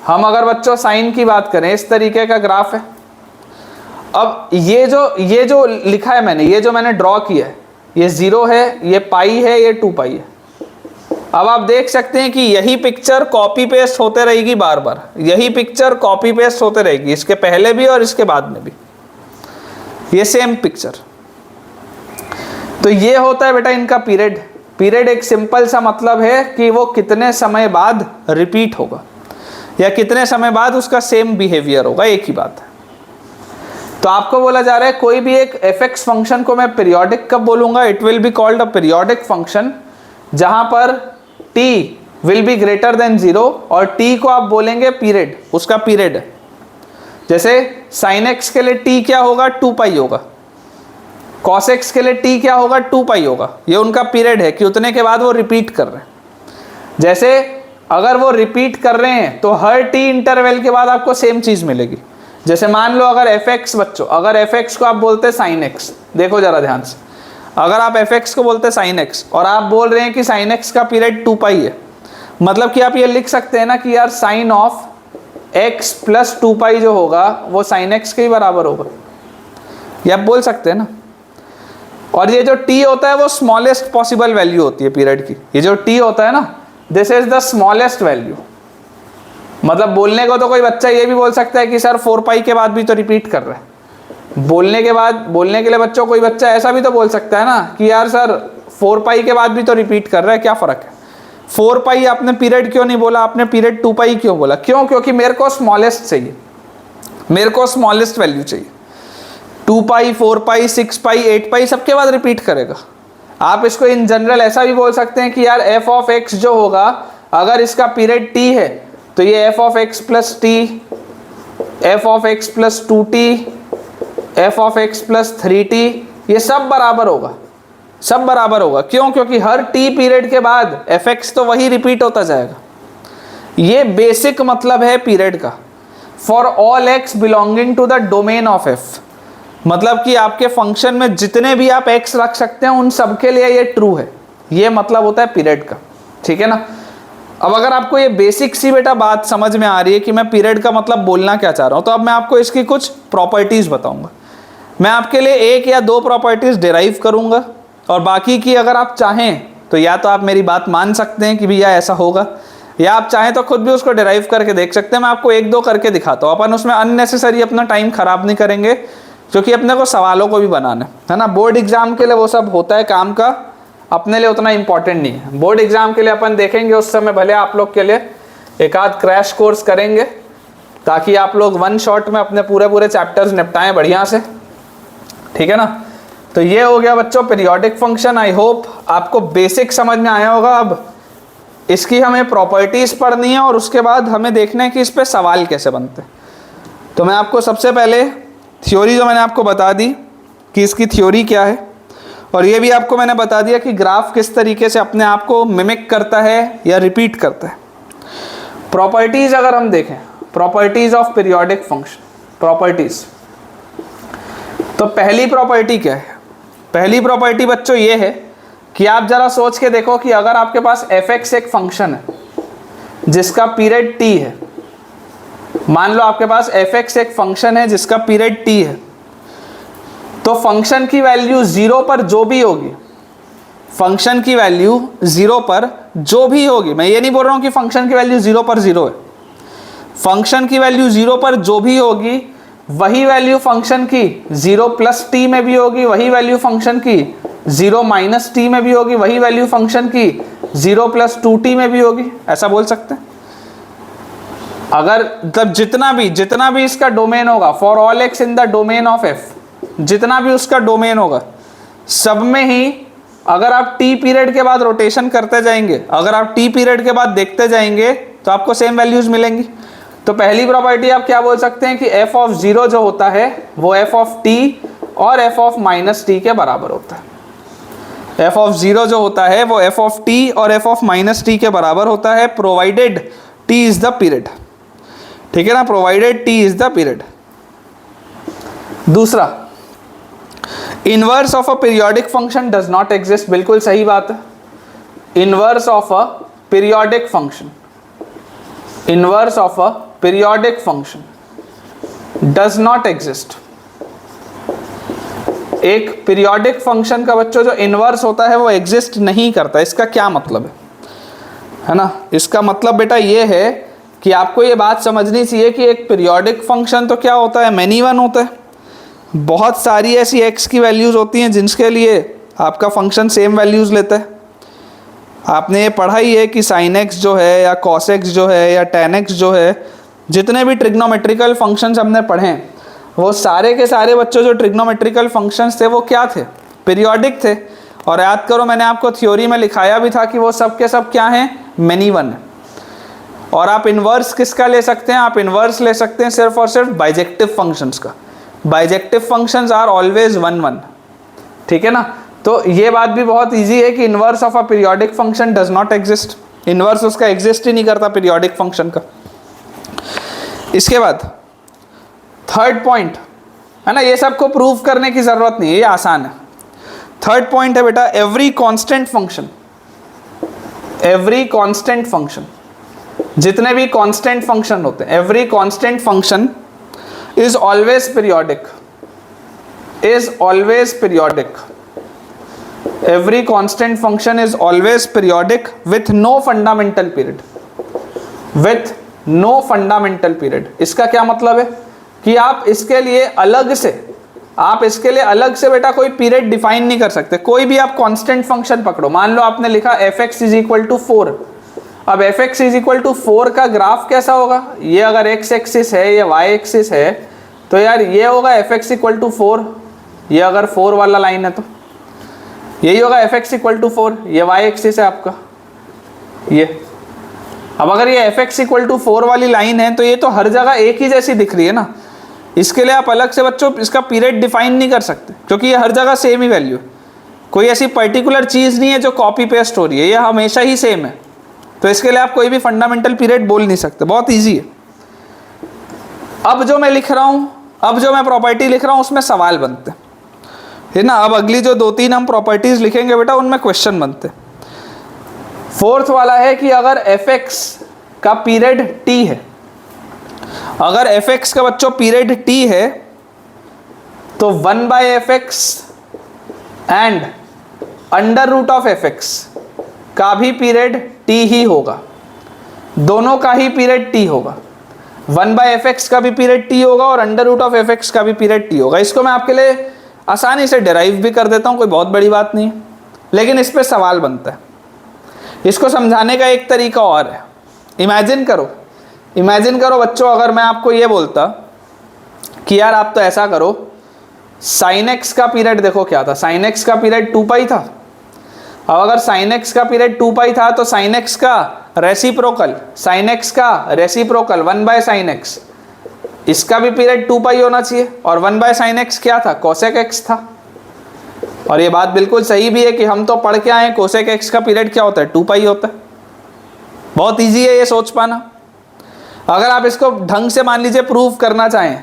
हम अगर बच्चों साइन की बात करें, इस तरीके का ग्राफ है। अब ये जो लिखा है मैंने, ये जो मैंने ड्रॉ किया है, ये 0 है, ये पाई है, ये 2 पाई है। अब आप देख सकते हैं कि यही पिक्चर कॉपी पेस्ट होते रहेगी बार बार, यही पिक्चर कॉपी पेस्ट होते रहेगी, इसके पहले भी और इसके बाद में भी, ये सेम पिक्चर। तो ये होता है बेटा इनका पीरियड। पीरियड एक सिंपल सा मतलब है कि वो कितने समय बाद रिपीट होगा या कितने समय बाद उसका सेम बिहेवियर होगा, एक ही बात है। तो आपको बोला जा रहा है कोई भी एक fx फंक्शन को मैं पीरियोडिक कब बोलूंगा, it will be called a periodic function जहां पर t will be greater then 0 और t को आप बोलेंगे पीरियड, उसका पीरियड है। जैसे sin x के लिए t क्या होगा, 2 पाई होगा, cos x के लिए t क्या होगा, 2 पाई होगा। ये उनका पीरियड है कि उतने के बाद वो रिपीट कर रहे हैं। जैसे अगर वो रिपीट कर रहे हैं तो हर t इंटरवल के बाद आपको सेम चीज मिलेगी। जैसे मान लो अगर fx बच्चों, अगर fx को आप बोलते हैं sin x, देखो जरा ध्यान से, अगर आप fx को बोलते हैं sin x और आप बोल रहे हैं कि sin x का पीरियड 2 पाई है, मतलब कि आप ये लिख सकते हैं ना कि यार sin ऑफ x प्लस 2 पाई जो होगा वो sin x के ही बराबर होगा, ये आप बोल सकते हैं ना। और ये जो t होता है वो स्मॉलेस्ट पॉसिबल वैल्यू होती है पीरियड की। ये जो t होता है ना, this is the smallest value. मतलब बोलने को तो कोई बच्चा ये भी बोल सकता है कि सर 4 पाई के बाद भी तो रिपीट कर रहा है। बोलने के लिए बच्चों कोई बच्चा ऐसा भी तो बोल सकता है ना कि यार सर 4 पाई के बाद भी तो रिपीट कर रहा है, क्या फ़र्क है। 4 पाई आपने पीरियड क्यों नहीं बोला, आपने पीरियड 2 पाई क्यों बोला? क्यों? क्योंकि मेरे को स्मॉलेस्ट चाहिए, मेरे को स्मॉलेस्ट वैल्यू चाहिए। 2 पाई, 4 पाई, 6 पाई, 8 पाई सबके बाद रिपीट करेगा। आप इसको इन जनरल ऐसा भी बोल सकते हैं कि यार f ऑफ x जो होगा, अगर इसका पीरियड t है तो ये f of x plus t, f of x plus 2t, f of x plus 3t, ये सब बराबर होगा, सब बराबर होगा। क्यों? क्योंकि हर t पीरियड के बाद fx तो वही रिपीट होता जाएगा। ये बेसिक मतलब है पीरियड का। For all x belonging to the domain of f, मतलब कि आपके फंक्शन में जितने भी आप x रख सकते हैं उन सब के लिए ये ट्रू है। ये मतलब होता है पीरियड का, ठीक है ना। अब अगर आपको ये बेसिक सी बेटा बात समझ में आ रही है कि मैं पीरियड का मतलब बोलना क्या चाह रहा हूँ, तो अब मैं आपको इसकी कुछ प्रॉपर्टीज़ बताऊंगा। मैं आपके लिए 1 या 2 प्रॉपर्टीज़ डिराइव करूंगा और बाकी की अगर आप चाहें तो या तो आप मेरी बात मान सकते हैं कि भैया ऐसा होगा, या आप चाहें तो खुद भी उसको डिराइव करके देख सकते हैं। मैं आपको 1-2 करके दिखाता हूँ। अपन उसमें अननेसेसरी अपना टाइम खराब नहीं करेंगे, क्योंकि अपने को सवालों को भी बनाना है ना। बोर्ड एग्जाम के लिए वो सब होता है काम का, अपने लिए उतना इंपॉर्टेंट नहीं है। बोर्ड एग्जाम के लिए अपन देखेंगे, उस समय भले आप लोग के लिए एक आध क्रैश कोर्स करेंगे ताकि आप लोग 1 शॉट में अपने पूरे चैप्टर्स निपटाएं बढ़िया से, ठीक है ना। तो ये हो गया बच्चों पीरियोडिक फंक्शन। आई होप आपको बेसिक समझ में आया होगा। अब इसकी हमें प्रॉपर्टीज पढ़नी है और उसके बाद हमें देखना है कि इस पर सवाल कैसे बनते हैं। तो मैं आपको सबसे पहले थ्योरी जो मैंने आपको बता दी कि इसकी थ्योरी क्या है, और ये भी आपको मैंने बता दिया कि ग्राफ किस तरीके से अपने आप को मिमिक करता है या रिपीट करता है। प्रॉपर्टीज अगर हम देखें, properties of periodic function, properties, तो पहली प्रॉपर्टी क्या है? पहली प्रॉपर्टी बच्चों ये है कि आप जरा सोच के देखो कि अगर आपके पास fx एक फंक्शन है जिसका पीरियड t है, मान लो आपके पास fx एक फंक्शन है जिसका पीरियड t है, तो फंक्शन की वैल्यू 0 पर जो भी होगी, फंक्शन की वैल्यू 0 पर जो भी होगी, मैं ये नहीं बोल रहा हूं कि फंक्शन की वैल्यू 0 पर 0 है, फंक्शन की वैल्यू 0 पर जो भी होगी वही वैल्यू फंक्शन की 0 प्लस t में भी होगी, वही वैल्यू फंक्शन की 0 माइनस t में भी होगी, वही वैल्यू फंक्शन की 0 प्लस 2t में भी होगी। ऐसा बोल सकते हैं। अगर मतलब जितना भी इसका डोमेन होगा, for all x in the domain of f, जितना भी उसका डोमेन होगा सब में ही अगर आप t पीरियड के बाद रोटेशन करते जाएंगे, अगर आप t पीरियड के बाद देखते जाएंगे तो आपको सेम वैल्यूज मिलेंगी। तो पहली प्रॉपर्टी आप क्या बोल सकते हैं कि f ऑफ 0 जो होता है वो f ऑफ t और f ऑफ माइनस t के बराबर होता है। f ऑफ 0 जो होता है वो f ऑफ t और f ऑफ माइनस t के बराबर होता है, provided t is the period, ठीक है ना, provided t is the period. दूसरा, inverse of a periodic function does not exist, बिल्कुल सही बात है। Inverse of a periodic function inverse of a periodic function does not exist. एक periodic function का बच्चों जो इनवर्स होता है वो एग्जिस्ट नहीं करता। इसका क्या मतलब है ना? इसका मतलब बेटा ये है कि आपको ये बात समझनी चाहिए कि एक पीरियोडिक फंक्शन तो क्या होता है, मैनी वन होता है। बहुत सारी ऐसी एक्स की वैल्यूज़ होती हैं जिनके लिए आपका फंक्शन सेम वैल्यूज़ लेता है। आपने ये पढ़ा ही है कि साइन एक्स जो है या कॉस एक्स जो है या टेन एक्स जो है, जितने भी ट्रिग्नोमेट्रिकल फंक्शंस हमने पढ़े हैं वो सारे के सारे बच्चों जो ट्रिग्नोमेट्रिकल फंक्शंस थे वो क्या थे, पीरियोडिक थे। और याद करो मैंने आपको थ्योरी में लिखाया भी था कि वो सब के सब क्या हैं, मैनी वन है। और आप इन्वर्स किसका ले सकते हैं, आप इन्वर्स ले सकते हैं सिर्फ और सिर्फ बाइजेक्टिव फंक्शंस का। Bijective functions are always one one, ठीक है ना। तो ये बात भी बहुत इजी है कि inverse of a periodic function does not exist. Inverse उसका एग्जिस्ट ही नहीं करता पीरियोडिक फंक्शन का। इसके बाद थर्ड पॉइंट है ना, ये सबको प्रूव करने की जरूरत नहीं है, ये आसान है। थर्ड पॉइंट है बेटा every constant function, every constant function, जितने भी कांस्टेंट फंक्शन होते हैं, every constant function is always periodic, is always periodic. Every constant function is always periodic with no fundamental period, with no fundamental period. इसका क्या मतलब है कि आप इसके लिए अलग से, आप इसके लिए अलग से बेटा कोई पीरियड डिफाइन नहीं कर सकते। कोई भी आप कांस्टेंट फंक्शन पकड़ो, मान लो आपने लिखा f x is equal to 4। अब f x is equal to 4 का ग्राफ कैसा होगा, ये अगर एक्स एक्सिस है ये वाई एक्सिस है तो यार ये होगा एफ एक्स इक्वल टू 4। ये अगर 4 वाला लाइन है तो यही होगा एफ एक्स इक्वल टू 4। ये वाई एक्सिस है आपका ये। अब अगर ये एफ एक्स इक्वल टू 4 वाली लाइन है तो ये तो हर जगह एक ही जैसी दिख रही है ना। इसके लिए आप अलग से बच्चों इसका पीरियड डिफाइन नहीं कर सकते क्योंकि ये हर जगह सेम ही वैल्यू है। कोई ऐसी पर्टिकुलर चीज़ नहीं है जो कॉपी पेस्ट हो रही है, ये हमेशा ही सेम है। तो इसके लिए आप कोई भी फंडामेंटल पीरियड बोल नहीं सकते, बहुत ईजी है। अब जो मैं लिख रहा हूँ, अब जो मैं प्रॉपर्टी लिख रहा हूँ उसमें सवाल बनते है ना। अब अगली जो 2-3 हम प्रॉपर्टीज लिखेंगे बेटा उनमें क्वेश्चन बनते। फोर्थ वाला है कि अगर एफ एक्स का पीरियड टी है, अगर एफ एक्स का बच्चों पीरियड टी है तो 1/fx and under root of F x का भी पीरियड टी ही होगा। दोनों का ही पीरियड टी होगा। 1/fx का भी पीरियड टी होगा और under root of F x का भी पीरियड टी होगा। इसको मैं आपके लिए आसानी से डिराइव भी कर देता हूँ, कोई बहुत बड़ी बात नहीं है, लेकिन इस पे सवाल बनता है। इसको समझाने का एक तरीका और है। इमेजिन करो, इमेजिन करो बच्चों, अगर मैं आपको ये बोलता कि यार आप तो ऐसा करो, साइन एक्स का पीरियड देखो क्या था, साइन एक्स का पीरियड 2π था। अब अगर साइन एक्स का पीरियड 2π था तो साइन एक्स का रेसिप्रोकल, साइन एक्स का रेसिप्रोकल 1/sin x, इसका भी पीरियड 2π होना चाहिए। और 1/sin x क्या था, कोसेक एक्स था। और ये बात बिल्कुल सही भी है कि हम तो पढ़ के आए कोसेक एक्स का पीरियड क्या होता है, 2π होता है। बहुत ईजी है ये सोच पाना। अगर आप इसको ढंग से मान लीजिए प्रूव करना चाहें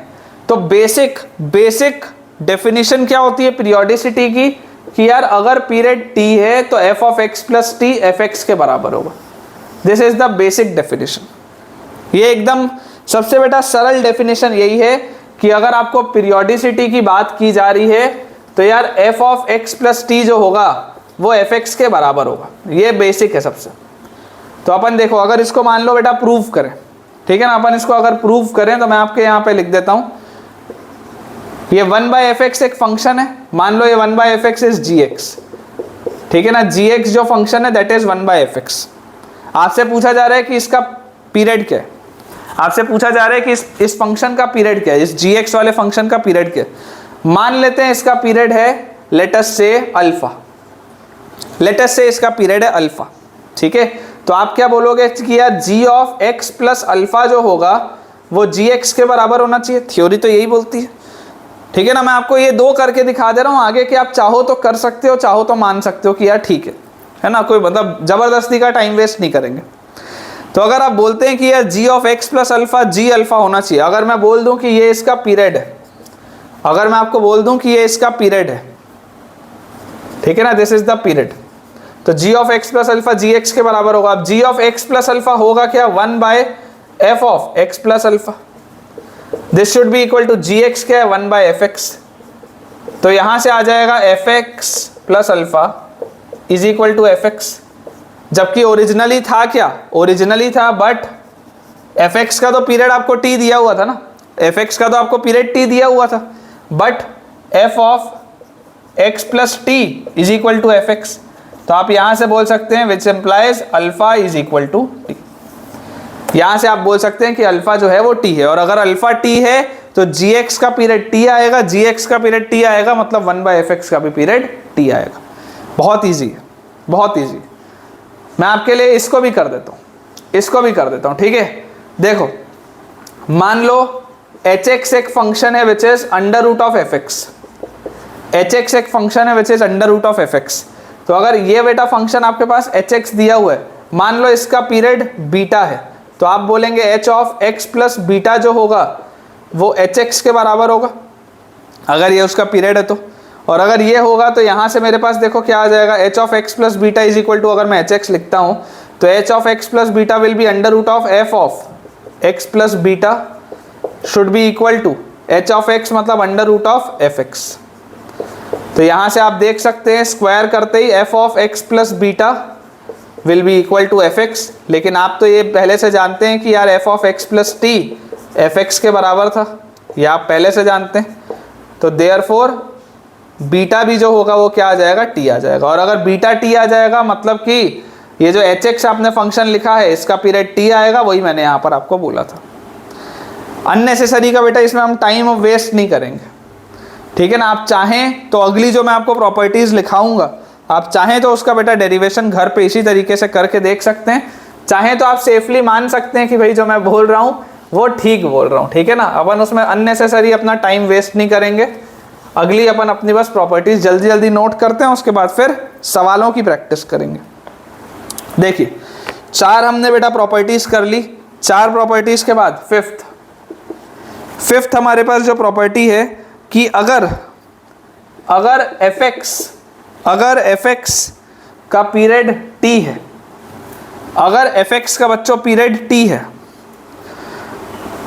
तो बेसिक डेफिनेशन क्या होती है पीरियोडिसिटी की, कि यार अगर पीरियड t है तो f of x plus T F x के बराबर होगा। This is the basic definition. ये एकदम सबसे बेटा सरल डेफिनेशन यही है कि अगर आपको पीरियोडिसिटी की बात की जा रही है तो यार f of x plus T जो होगा वो एफ एक्स के बराबर होगा। ये बेसिक है सबसे। तो अपन देखो, अगर इसको मान लो बेटा प्रूव करें, ठीक है ना, अपन इसको अगर प्रूव करें तो मैं आपके यहाँ पे लिख देता हूँ, ये 1/fx एक फंक्शन है, मान लो ये 1/fx इज gx, ठीक है ना। gx जो फंक्शन है दैट इज 1/fx। आपसे पूछा जा रहा है कि इसका पीरियड क्या है, आपसे पूछा जा रहा है कि इस फंक्शन का पीरियड क्या है, इस gx वाले फंक्शन का पीरियड क्या है। मान लेते हैं इसका पीरियड है लेट अस से अल्फा, लेट अस से इसका पीरियड है अल्फा, ठीक है। तो आप क्या बोलोगे कि यार g of x plus alpha जो होगा वो gx के बराबर होना चाहिए। थ्योरी तो यही बोलती है, ठीक है ना। मैं आपको ये दो करके दिखा दे रहा हूँ, आगे कि आप चाहो तो कर सकते हो, चाहो तो मान सकते हो कि यार ठीक है ना, कोई मतलब जबरदस्ती का टाइम वेस्ट नहीं करेंगे। तो अगर आप बोलते हैं कि यार g of x plus alpha g alpha होना चाहिए, अगर मैं बोल दूं कि ये इसका पीरियड है, अगर मैं आपको बोल दूं कि ये इसका पीरियड है, ठीक है ना, दिस इज द पीरियड, तो g of x plus alpha gx के बराबर होगा। अब g of x plus alpha होगा क्या, 1/, f of x plus alpha, this should be equal to g x क्या है 1 बाय एफ एक्स, तो यहां से आ जाएगा f x plus alpha is equal to F x, जबकि ओरिजिनली था क्या, ओरिजिनली था बट एफ एक्स का तो पीरियड आपको टी दिया हुआ था ना, एफ एक्स का तो आपको पीरियड टी दिया हुआ था, but f of x plus t is equal to F x, तो आप यहां से बोल सकते हैं which implies alpha is equal to t, यहां से आप बोल सकते हैं कि अल्फा जो है वो टी है, और अगर अल्फा टी है तो जी एक्स का पीरियड टी आएगा, जी एक्स का पीरियड टी आएगा, मतलब 1 बाय एफ एक्स का भी पीरियड टी आएगा। बहुत ईजी है, बहुत ईजी। मैं आपके लिए इसको भी कर देता हूँ, इसको भी कर देता हूँ, ठीक है। देखो मान लो एच एक्स एक फंक्शन है which is under root of F x, h x एक फंक्शन है which is under root of F x, तो अगर ये बेटा फंक्शन आपके पास एच एक्स दिया हुआ है, मान लो इसका पीरियड बीटा है, तो आप बोलेंगे H of x plus beta जो होगा वो एच एक्स के बराबर होगा, अगर ये उसका पीरियड है तो, और अगर ये होगा तो यहाँ से मेरे पास देखो क्या आ जाएगा, H of x plus beta is equal to, अगर मैं एच एक्स लिखता हूँ तो H of x plus beta will be under root of F of x plus beta should be equal to H of X मतलब under root of F x, तो यहाँ से आप देख सकते हैं स्क्वायर करते ही F of x plus beta will be equal to F X, लेकिन आप तो ये पहले से जानते हैं कि यार F of x plus T F x के बराबर था, ये आप पहले से जानते हैं, तो देयरफॉर बीटा भी जो होगा वो क्या आ जाएगा, टी आ जाएगा, और अगर बीटा टी आ जाएगा मतलब कि ये जो एच एक्स आपने फंक्शन लिखा है इसका पीरियड टी आएगा, वही मैंने यहाँ पर आपको बोला था। अननेसेसरी का बेटा इसमें हम टाइम वेस्ट नहीं करेंगे, ठीक है ना। आप चाहें तो अगली जो मैं आपको प्रॉपर्टीज लिखाऊंगा, आप चाहें तो उसका बेटा डेरिवेशन घर पे इसी तरीके से करके देख सकते हैं, चाहें तो आप सेफली मान सकते हैं कि भाई जो मैं बोल रहा हूँ वो ठीक बोल रहा हूँ, ठीक है ना। अपन उसमें अननेसेसरी अपना टाइम वेस्ट नहीं करेंगे, अगली अपन अपनी बस प्रॉपर्टीज जल्दी जल्दी नोट करते हैं, उसके बाद फिर सवालों की प्रैक्टिस करेंगे। देखिए 4 हमने बेटा प्रॉपर्टीज कर ली, 4 प्रॉपर्टीज के बाद फिफ्थ हमारे पास जो प्रॉपर्टी है कि अगर एफ एक्स का पीरियड टी है, अगर एफ एक्स का बच्चों पीरियड टी है,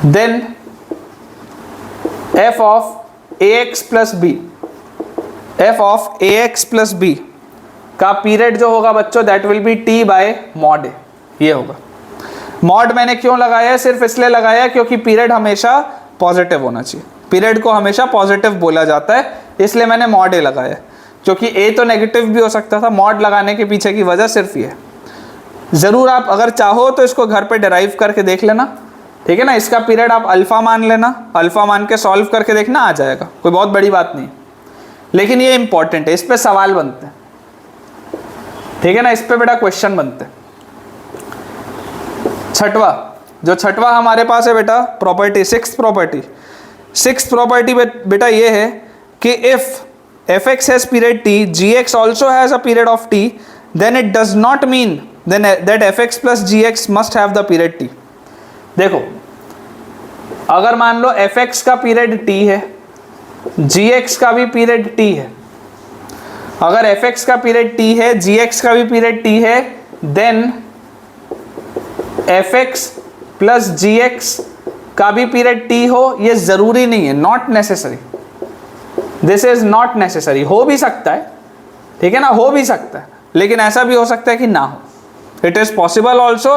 then F of A X plus B, F of A X plus B का पीरियड जो होगा बच्चों that will be T by mod A, ये होगा। मॉड मैंने क्यों लगाया है, सिर्फ इसलिए लगाया क्योंकि पीरियड हमेशा पॉजिटिव होना चाहिए, पीरियड को हमेशा पॉजिटिव बोला जाता है, इसलिए मैंने मॉड ए लगाया, क्योंकि ए तो नेगेटिव भी हो सकता था। मॉड लगाने के पीछे की वजह सिर्फ ये है। ज़रूर आप अगर चाहो तो इसको घर पे डिराइव करके देख लेना, ठीक है ना। इसका पीरियड आप अल्फ़ा मान लेना, अल्फ़ा मान के सॉल्व करके देखना, आ जाएगा, कोई बहुत बड़ी बात नहीं। लेकिन ये इंपॉर्टेंट है, इस पे सवाल बनते हैं, ठीक है ना, इस पे बेटा क्वेश्चन बनते हैं। छठवा हमारे पास है बेटा प्रॉपर्टी, सिक्स्थ प्रॉपर्टी बेटा ये है कि if f x has period t, g x also has a period of t, then it does not mean that f x plus g x must have the period t. देखो अगर मान लो f x का period T है, g x का भी period T है, अगर एफ एक्स का पीरियड टी है, जी एक्स का भी पीरियड टी है, then f x plus g x का भी पीरियड टी हो, ये जरूरी नहीं है, not necessary, this is not necessary. हो भी सकता है, ठीक है ना, हो भी सकता है, लेकिन ऐसा भी हो सकता है कि ना हो। It is possible also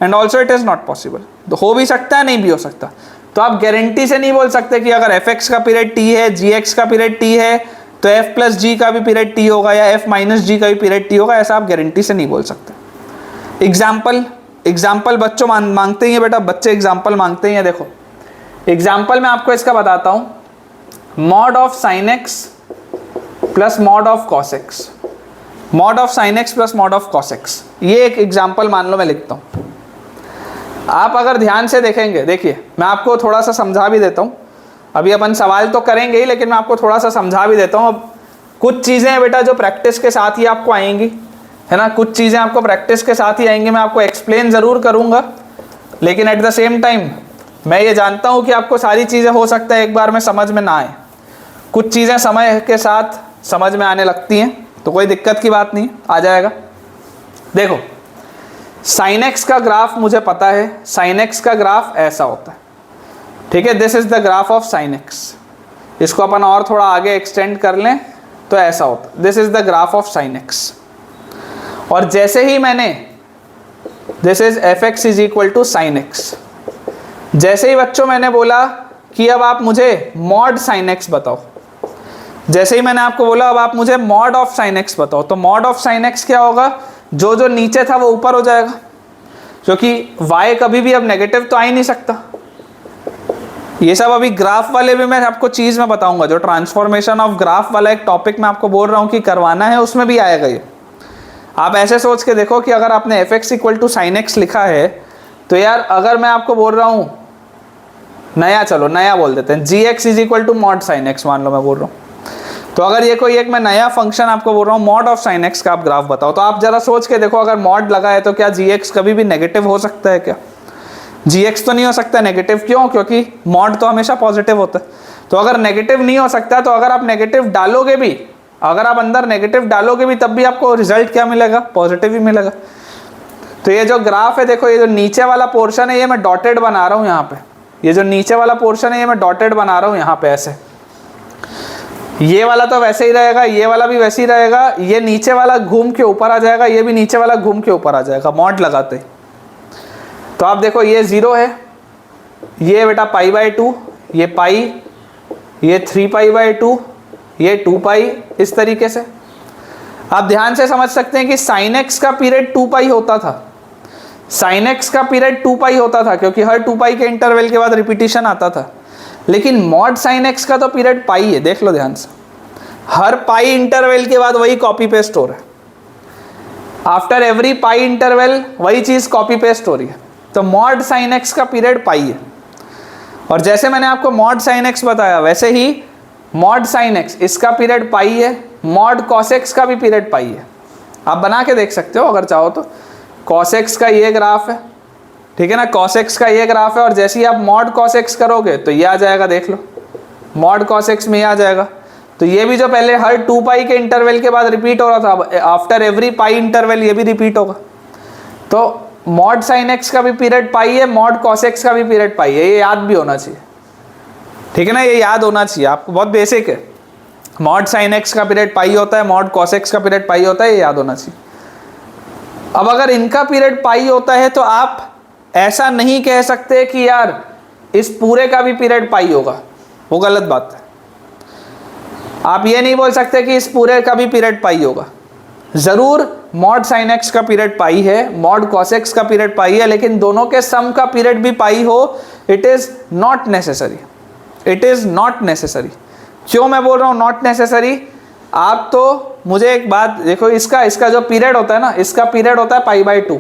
and also it is not possible, तो हो भी सकता है, नहीं भी हो सकता। तो आप गारंटी से नहीं बोल सकते कि अगर एफ एक्स का पीरियड टी है, जी एक्स का पीरियड टी है, तो एफ प्लस जी का भी पीरियड टी होगा या एफ माइनस जी का भी पीरियड टी होगा, ऐसा आप गारंटी से नहीं बोल सकते। एग्जाम्पल बच्चों मांगते ही है बेटा, बच्चे एग्जाम्पल मांगते हैं। देखो एग्जाम्पल मैं आपको इसका बताता हूँ, mod of sine X plus mod of cos x, mod of sine X plus mod of cos x, ये एक एग्जाम्पल मान लो मैं लिखता हूँ। आप अगर ध्यान से देखेंगे, देखिए मैं आपको थोड़ा सा समझा भी देता हूँ, अभी अपन सवाल तो करेंगे ही, लेकिन मैं आपको थोड़ा सा समझा भी देता हूँ। अब कुछ चीज़ें हैं बेटा जो प्रैक्टिस के साथ ही आपको आएंगी, है ना, कुछ चीज़ें आपको प्रैक्टिस के साथ ही आएंगी, मैं आपको एक्सप्लेन ज़रूर करूँगा, लेकिन एट द सेम टाइम मैं ये जानता हूँ कि आपको सारी चीज़ें हो सकता है एक बार में समझ में ना आए, कुछ चीज़ें समय के साथ समझ में आने लगती हैं, तो कोई दिक्कत की बात नहीं, आ जाएगा। देखो साइन एक्स का ग्राफ मुझे पता है, साइन एक्स का ग्राफ ऐसा होता है, ठीक है। This is the graph of sine x. इसको अपन और थोड़ा आगे एक्सटेंड कर लें तो ऐसा होता है, this is the graph of sine x. और जैसे ही मैंने this is f x is equal to sine x, जैसे ही बच्चों मैंने बोला कि अब आप मुझे मॉड साइन एक्स बताओ, जैसे ही मैंने आपको बोला अब आप मुझे मॉड ऑफ साइन एक्स बताओ, तो मॉड ऑफ साइन एक्स क्या होगा, जो जो नीचे था वो ऊपर हो जाएगा, क्योंकि y कभी भी अब नेगेटिव तो आ ही नहीं सकता। ये सब अभी ग्राफ वाले भी मैं आपको चीज में बताऊंगा, जो ट्रांसफॉर्मेशन ऑफ ग्राफ वाला एक टॉपिक मैं आपको बोल रहा हूँ कि करवाना है, उसमें भी आएगा ये। आप ऐसे सोच के देखो कि अगर आपने f x equal to sine x लिखा है, तो यार अगर मैं आपको बोल रहा हूँ नया, चलो नया बोल देते हैं, G X is equal to mod sine X, मान लो मैं बोल रहा हूँ, तो अगर ये कोई एक मैं नया फंक्शन आपको बोल रहा हूँ मॉड ऑफ साइन एक्स का आप ग्राफ बताओ, तो आप जरा सोच के देखो, अगर मॉड लगा है तो क्या जी एक्स कभी भी नेगेटिव हो सकता है क्या? जी एक्स तो नहीं हो सकता नेगेटिव, क्यों? क्योंकि मॉड तो हमेशा पॉजिटिव होता है। तो अगर नेगेटिव नहीं हो सकता, तो अगर आप नेगेटिव डालोगे भी, अगर आप अंदर नेगेटिव डालोगे भी, तब भी आपको रिजल्ट क्या मिलेगा? पॉजिटिव ही मिलेगा। तो ये जो ग्राफ है देखो, ये जो नीचे वाला पोर्शन है ये मैं डॉटेड बना रहा हूँ यहाँ पे, ये जो नीचे वाला पोर्शन है ये मैं डॉटेड बना रहा हूँ यहाँ पे ऐसे। ये वाला तो वैसे ही रहेगा, ये वाला भी वैसे ही रहेगा, ये नीचे वाला घूम के ऊपर आ जाएगा, ये भी नीचे वाला घूम के ऊपर आ जाएगा मॉड लगाते। तो आप देखो ये 0 है, ये बेटा पाई बाई 2, ये पाई, ये 3 पाई बाई 2, ये 2 पाई, इस तरीके से आप ध्यान से समझ सकते हैं कि साइन एक्स का पीरियड 2 पाई होता था, साइन एक्स का पीरियड 2 पाई होता था, क्योंकि हर 2 पाई के इंटरवल के बाद रिपीटिशन आता था। लेकिन मॉड साइन एक्स का तो पीरियड पाई है, देख लो ध्यान से, हर पाई इंटरवल के बाद वही कॉपी पेस्ट हो रहा है, आफ्टर एवरी पाई इंटरवल वही चीज कॉपी पेस्ट हो रही है। तो मॉड साइन एक्स का पीरियड पाई है। और जैसे मैंने आपको मॉड साइन एक्स बताया, वैसे ही मॉड साइन एक्स इसका पीरियड पाई है, मॉड कॉस एक्स का भी पीरियड पाई है। आप बना के देख सकते हो अगर चाहो तो। कॉस एक्स का ये ग्राफ है, ठीक है ना, कॉस एक्स का ये ग्राफ है, और जैसे ही आप मॉड कॉस एक्स करोगे तो ये आ जाएगा, देख लो मॉड कॉस एक्स में ये आ जाएगा। तो ये भी जो पहले हर 2 पाई के इंटरवल के बाद रिपीट हो रहा था, आफ्टर एवरी पाई इंटरवल ये भी रिपीट होगा। तो मॉड साइन एक्स का भी पीरियड पाई है, मॉड कॉस एक्स का भी पीरियड पाई है, ये याद भी होना चाहिए, ठीक है ना, ये याद होना चाहिए आपको, बहुत बेसिक है। मॉड साइन एक्स का पीरियड पाई होता है, मॉड कॉस एक्स का पीरियड पाई होता है, ये याद होना चाहिए। अब अगर इनका पीरियड पाई होता है तो आप ऐसा नहीं कह सकते कि यार इस पूरे का भी पीरियड पाई होगा, वो गलत बात है। आप ये नहीं बोल सकते कि इस पूरे का भी पीरियड पाई होगा। जरूर मॉड साइन एक्स का पीरियड पाई है, मॉड कॉस एक्स का पीरियड पाई है, लेकिन दोनों के सम का पीरियड भी पाई हो, it is not necessary, it is not necessary. क्यों मैं बोल रहा हूँ नॉट नेसेसरी? आप तो मुझे एक बात देखो, इसका जो पीरियड होता है ना, इसका पीरियड होता है पाई बाई 2,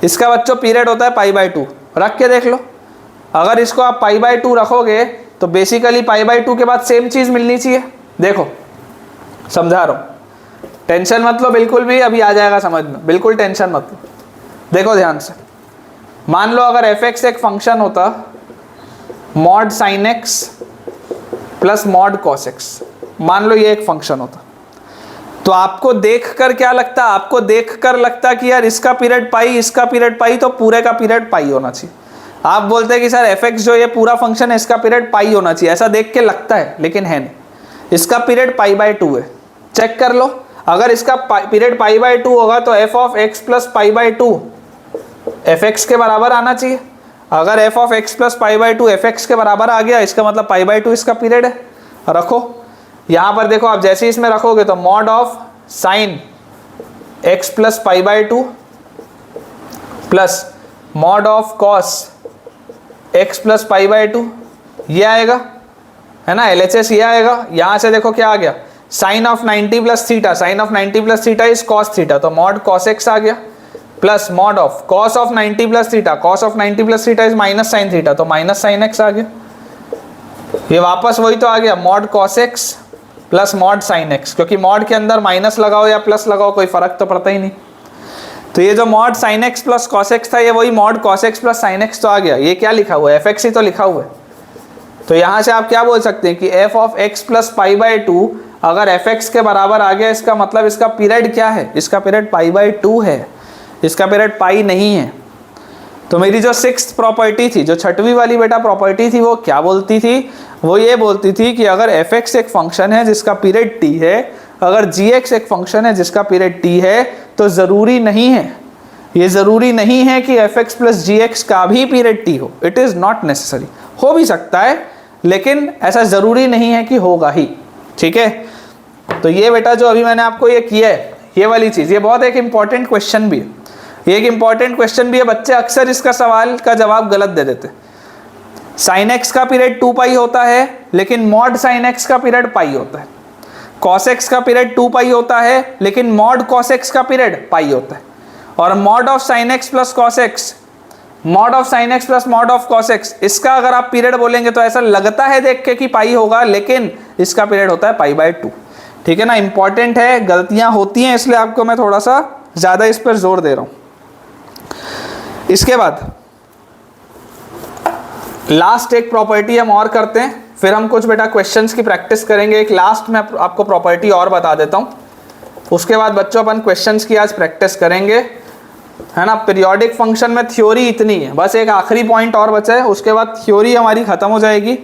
इसका बच्चों पीरियड होता है पाई बाई 2। रख के देख लो, अगर इसको आप पाई बाई 2 रखोगे तो बेसिकली पाई बाई 2 के बाद सेम चीज मिलनी चाहिए। देखो समझा रहा हूँ, टेंशन मत लो बिल्कुल भी, अभी आ जाएगा समझ में, बिल्कुल टेंशन मत लो। देखो ध्यान से, मान लो अगर एफ एक्स एक फंक्शन होता mod sine X plus mod cos x, मान लो ये एक फंक्शन होता, तो आपको देखकर क्या लगता? आपको देखकर लगता कि यार इसका पीरियड पाई, इसका पीरियड पाई, तो पूरे का पीरियड पाई होना चाहिए। आप बोलते हैं कि सर एफ एक्स जो ये पूरा फंक्शन है इसका पीरियड पाई होना चाहिए, ऐसा देख के लगता है, लेकिन है नहीं, इसका पीरियड पाई बाई 2 है। चेक कर लो, अगर इसका पीरियड पाई बाई 2 होगा तो f of x plus pi by 2 F x के बराबर आना चाहिए। अगर F of x plus pi by 2 F x के बराबर आ गया, इसका मतलब पाई बाई 2 इसका पीरियड है। रखो यहाँ पर, देखो आप जैसे इसमें रखोगे तो mod of sine X plus pi by 2 plus mod of cos x plus pi by 2, ये आएगा, है ना, LHS ये आएगा। यहाँ से देखो क्या आ गया, sine of 90 plus theta, sine of 90 plus theta is cos theta, तो मॉड कॉस एक्स आ गया, plus mod of cos of 90 plus theta, cos of 90 plus theta is minus sine theta, तो माइनस साइन एक्स आ गया। ये वापस वही तो आ गया, mod cos x plus mod sine x, क्योंकि मॉड के अंदर माइनस लगाओ या प्लस लगाओ कोई फर्क तो पड़ता ही नहीं। तो ये जो mod sine X plus cos x था, ये वही mod cos x plus sign x तो आ गया। ये क्या लिखा हुआ है? एफ एक्स ही तो लिखा हुआ है। तो यहाँ से आप क्या बोल सकते हैं कि F of x plus pi by 2 अगर एफ एक्स के बराबर आ गया, इसका मतलब इसका पीरियड क्या है? इसका पीरियड पाई बाई 2 है। इसका पीरियड पाई नहीं है। तो मेरी जो 6th प्रॉपर्टी थी, जो 6वीं वाली बेटा प्रॉपर्टी थी, वो क्या बोलती थी? वो ये बोलती थी कि अगर fx एक फंक्शन है जिसका पीरियड t है, अगर gx एक फंक्शन है जिसका पीरियड t है, तो ज़रूरी नहीं है, ये ज़रूरी नहीं है कि fx प्लस gx का भी पीरियड t हो। It is not necessary. हो भी सकता है, लेकिन ऐसा ज़रूरी नहीं है कि होगा ही। ठीक है, तो ये बेटा जो अभी मैंने आपको ये किया है, ये वाली चीज़, ये बहुत एक इंपॉर्टेंट क्वेश्चन भी है। ये एक इंपॉर्टेंट क्वेश्चन भी है, बच्चे अक्सर इसका सवाल का जवाब गलत दे देते। साइन एक्स का पीरियड 2 पाई होता है, लेकिन मॉड साइन एक्स का पीरियड पाई होता है। कॉस एक्स का पीरियड 2 पाई होता है, लेकिन मॉड कॉस एक्स का पीरियड पाई होता है। और mod of sine X plus cos x, mod of sine X plus mod of cos x, इसका अगर आप पीरियड बोलेंगे तो ऐसा लगता है देख के कि पाई होगा, लेकिन इसका पीरियड होता है पाई बाय 2। ठीक है ना, इंपॉर्टेंट है, गलतियां होती हैं, इसलिए आपको मैं थोड़ा सा ज़्यादा इस पर जोर दे रहा हूँ। इसके बाद लास्ट एक प्रॉपर्टी हम और करते हैं, फिर हम कुछ बेटा क्वेश्चंस की प्रैक्टिस करेंगे। एक लास्ट में आपको प्रॉपर्टी और बता देता हूँ, उसके बाद बच्चों अपन क्वेश्चंस की आज प्रैक्टिस करेंगे, है ना। पीरियोडिक फंक्शन में थ्योरी इतनी है, बस एक आखिरी पॉइंट और बचा है, उसके बाद थ्योरी हमारी खत्म हो जाएगी।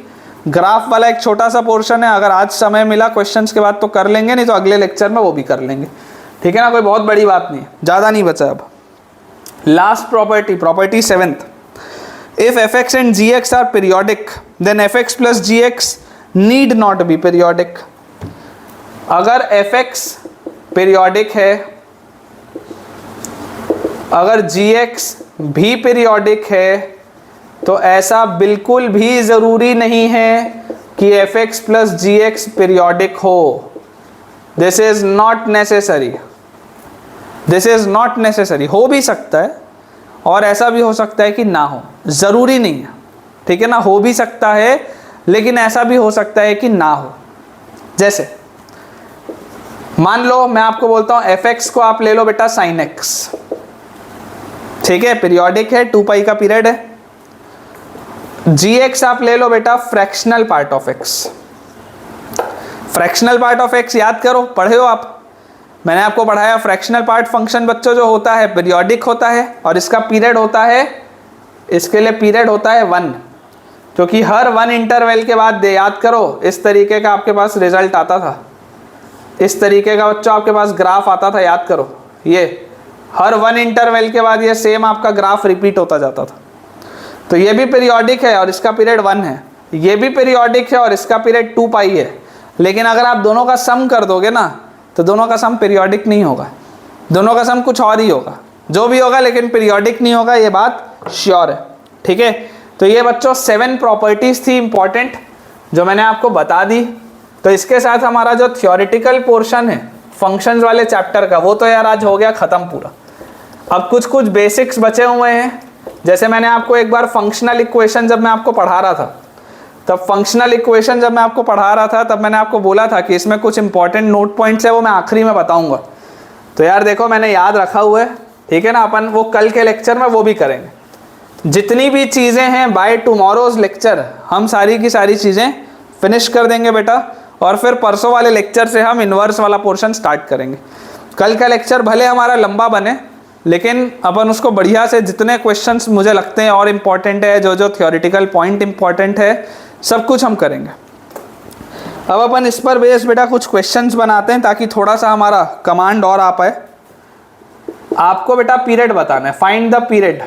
ग्राफ वाला एक छोटा सा पोर्शन है, अगर आज समय मिला क्वेश्चंस के बाद तो कर लेंगे, नहीं तो अगले लेक्चर में वो भी कर लेंगे। ठीक है ना, कोई बहुत बड़ी बात नहीं है, ज़्यादा नहीं बचा अब। Last property, property 7th, if fx and gx are periodic then fx plus gx need not be periodic। अगर fx periodic है, अगर gx भी periodic है, तो ऐसा बिल्कुल भी ज़रूरी नहीं है कि fx plus gx periodic हो। This is not necessary, this is not necessary। हो भी सकता है और ऐसा भी हो सकता है कि ना हो, ज़रूरी नहीं है। ठीक है ना, हो भी सकता है, लेकिन ऐसा भी हो सकता है कि ना हो। जैसे मान लो मैं आपको बोलता हूँ fx को आप ले लो बेटा sin x, ठीक है, पीरियोडिक है, 2 पाई का पीरियड है। gx आप ले लो बेटा fractional part of x। Fractional part of x याद करो, पढ़े हो आप, मैंने आपको पढ़ाया फ्रैक्शनल पार्ट फंक्शन बच्चों जो होता है पीरियोडिक होता है, और इसका पीरियड होता है, इसके लिए पीरियड होता है 1, क्योंकि हर 1 इंटरवल के बाद याद करो, इस तरीके का आपके पास रिजल्ट आता था, इस तरीके का बच्चों आपके पास ग्राफ आता था, याद करो, ये हर 1 इंटरवल के बाद ये सेम आपका ग्राफ रिपीट होता जाता था। तो ये भी पीरियोडिक है और इसका पीरियड 1 है, ये भी पीरियोडिक है और इसका पीरियड 2 पाई है, लेकिन अगर आप दोनों का सम कर दोगे ना, तो दोनों का सम पीरियोडिक नहीं होगा, दोनों का सम कुछ और ही होगा, जो भी होगा, लेकिन पीरियोडिक नहीं होगा, ये बात श्योर है। ठीक है, तो ये बच्चों 7 प्रॉपर्टीज थी इंपॉर्टेंट, जो मैंने आपको बता दी। तो इसके साथ हमारा जो थ्योरेटिकल पोर्शन है फंक्शंस वाले चैप्टर का, वो तो यार आज हो गया ख़त्म पूरा। अब कुछ कुछ बेसिक्स बचे हुए हैं, जैसे मैंने आपको एक बार फंक्शनल इक्वेशन जब मैं आपको पढ़ा रहा था, तब फंक्शनल इक्वेशन जब मैं आपको पढ़ा रहा था, तब मैंने आपको बोला था कि इसमें कुछ इंपॉर्टेंट नोट पॉइंट्स है, वो मैं आखिरी में बताऊंगा। तो यार देखो मैंने याद रखा हुआ है, ठीक है ना, अपन वो कल के लेक्चर में वो भी करेंगे। जितनी भी चीज़ें हैं बाय टुमारोज लेक्चर हम सारी की सारी चीज़ें फिनिश कर देंगे बेटा, और फिर परसों वाले लेक्चर से हम इन्वर्स वाला पोर्शन स्टार्ट करेंगे। कल का लेक्चर भले हमारा लंबा बने, लेकिन अपन उसको बढ़िया से, जितने क्वेश्चंस मुझे लगते हैं और इम्पॉर्टेंट है, जो जो थ्योरेटिकल पॉइंट इम्पॉर्टेंट है, सब कुछ हम करेंगे। अब अपन इस पर बेस बेटा कुछ क्वेश्चंस बनाते हैं, ताकि थोड़ा सा हमारा कमांड और आ पाए। आपको बेटा पीरियड बताना है, find the period,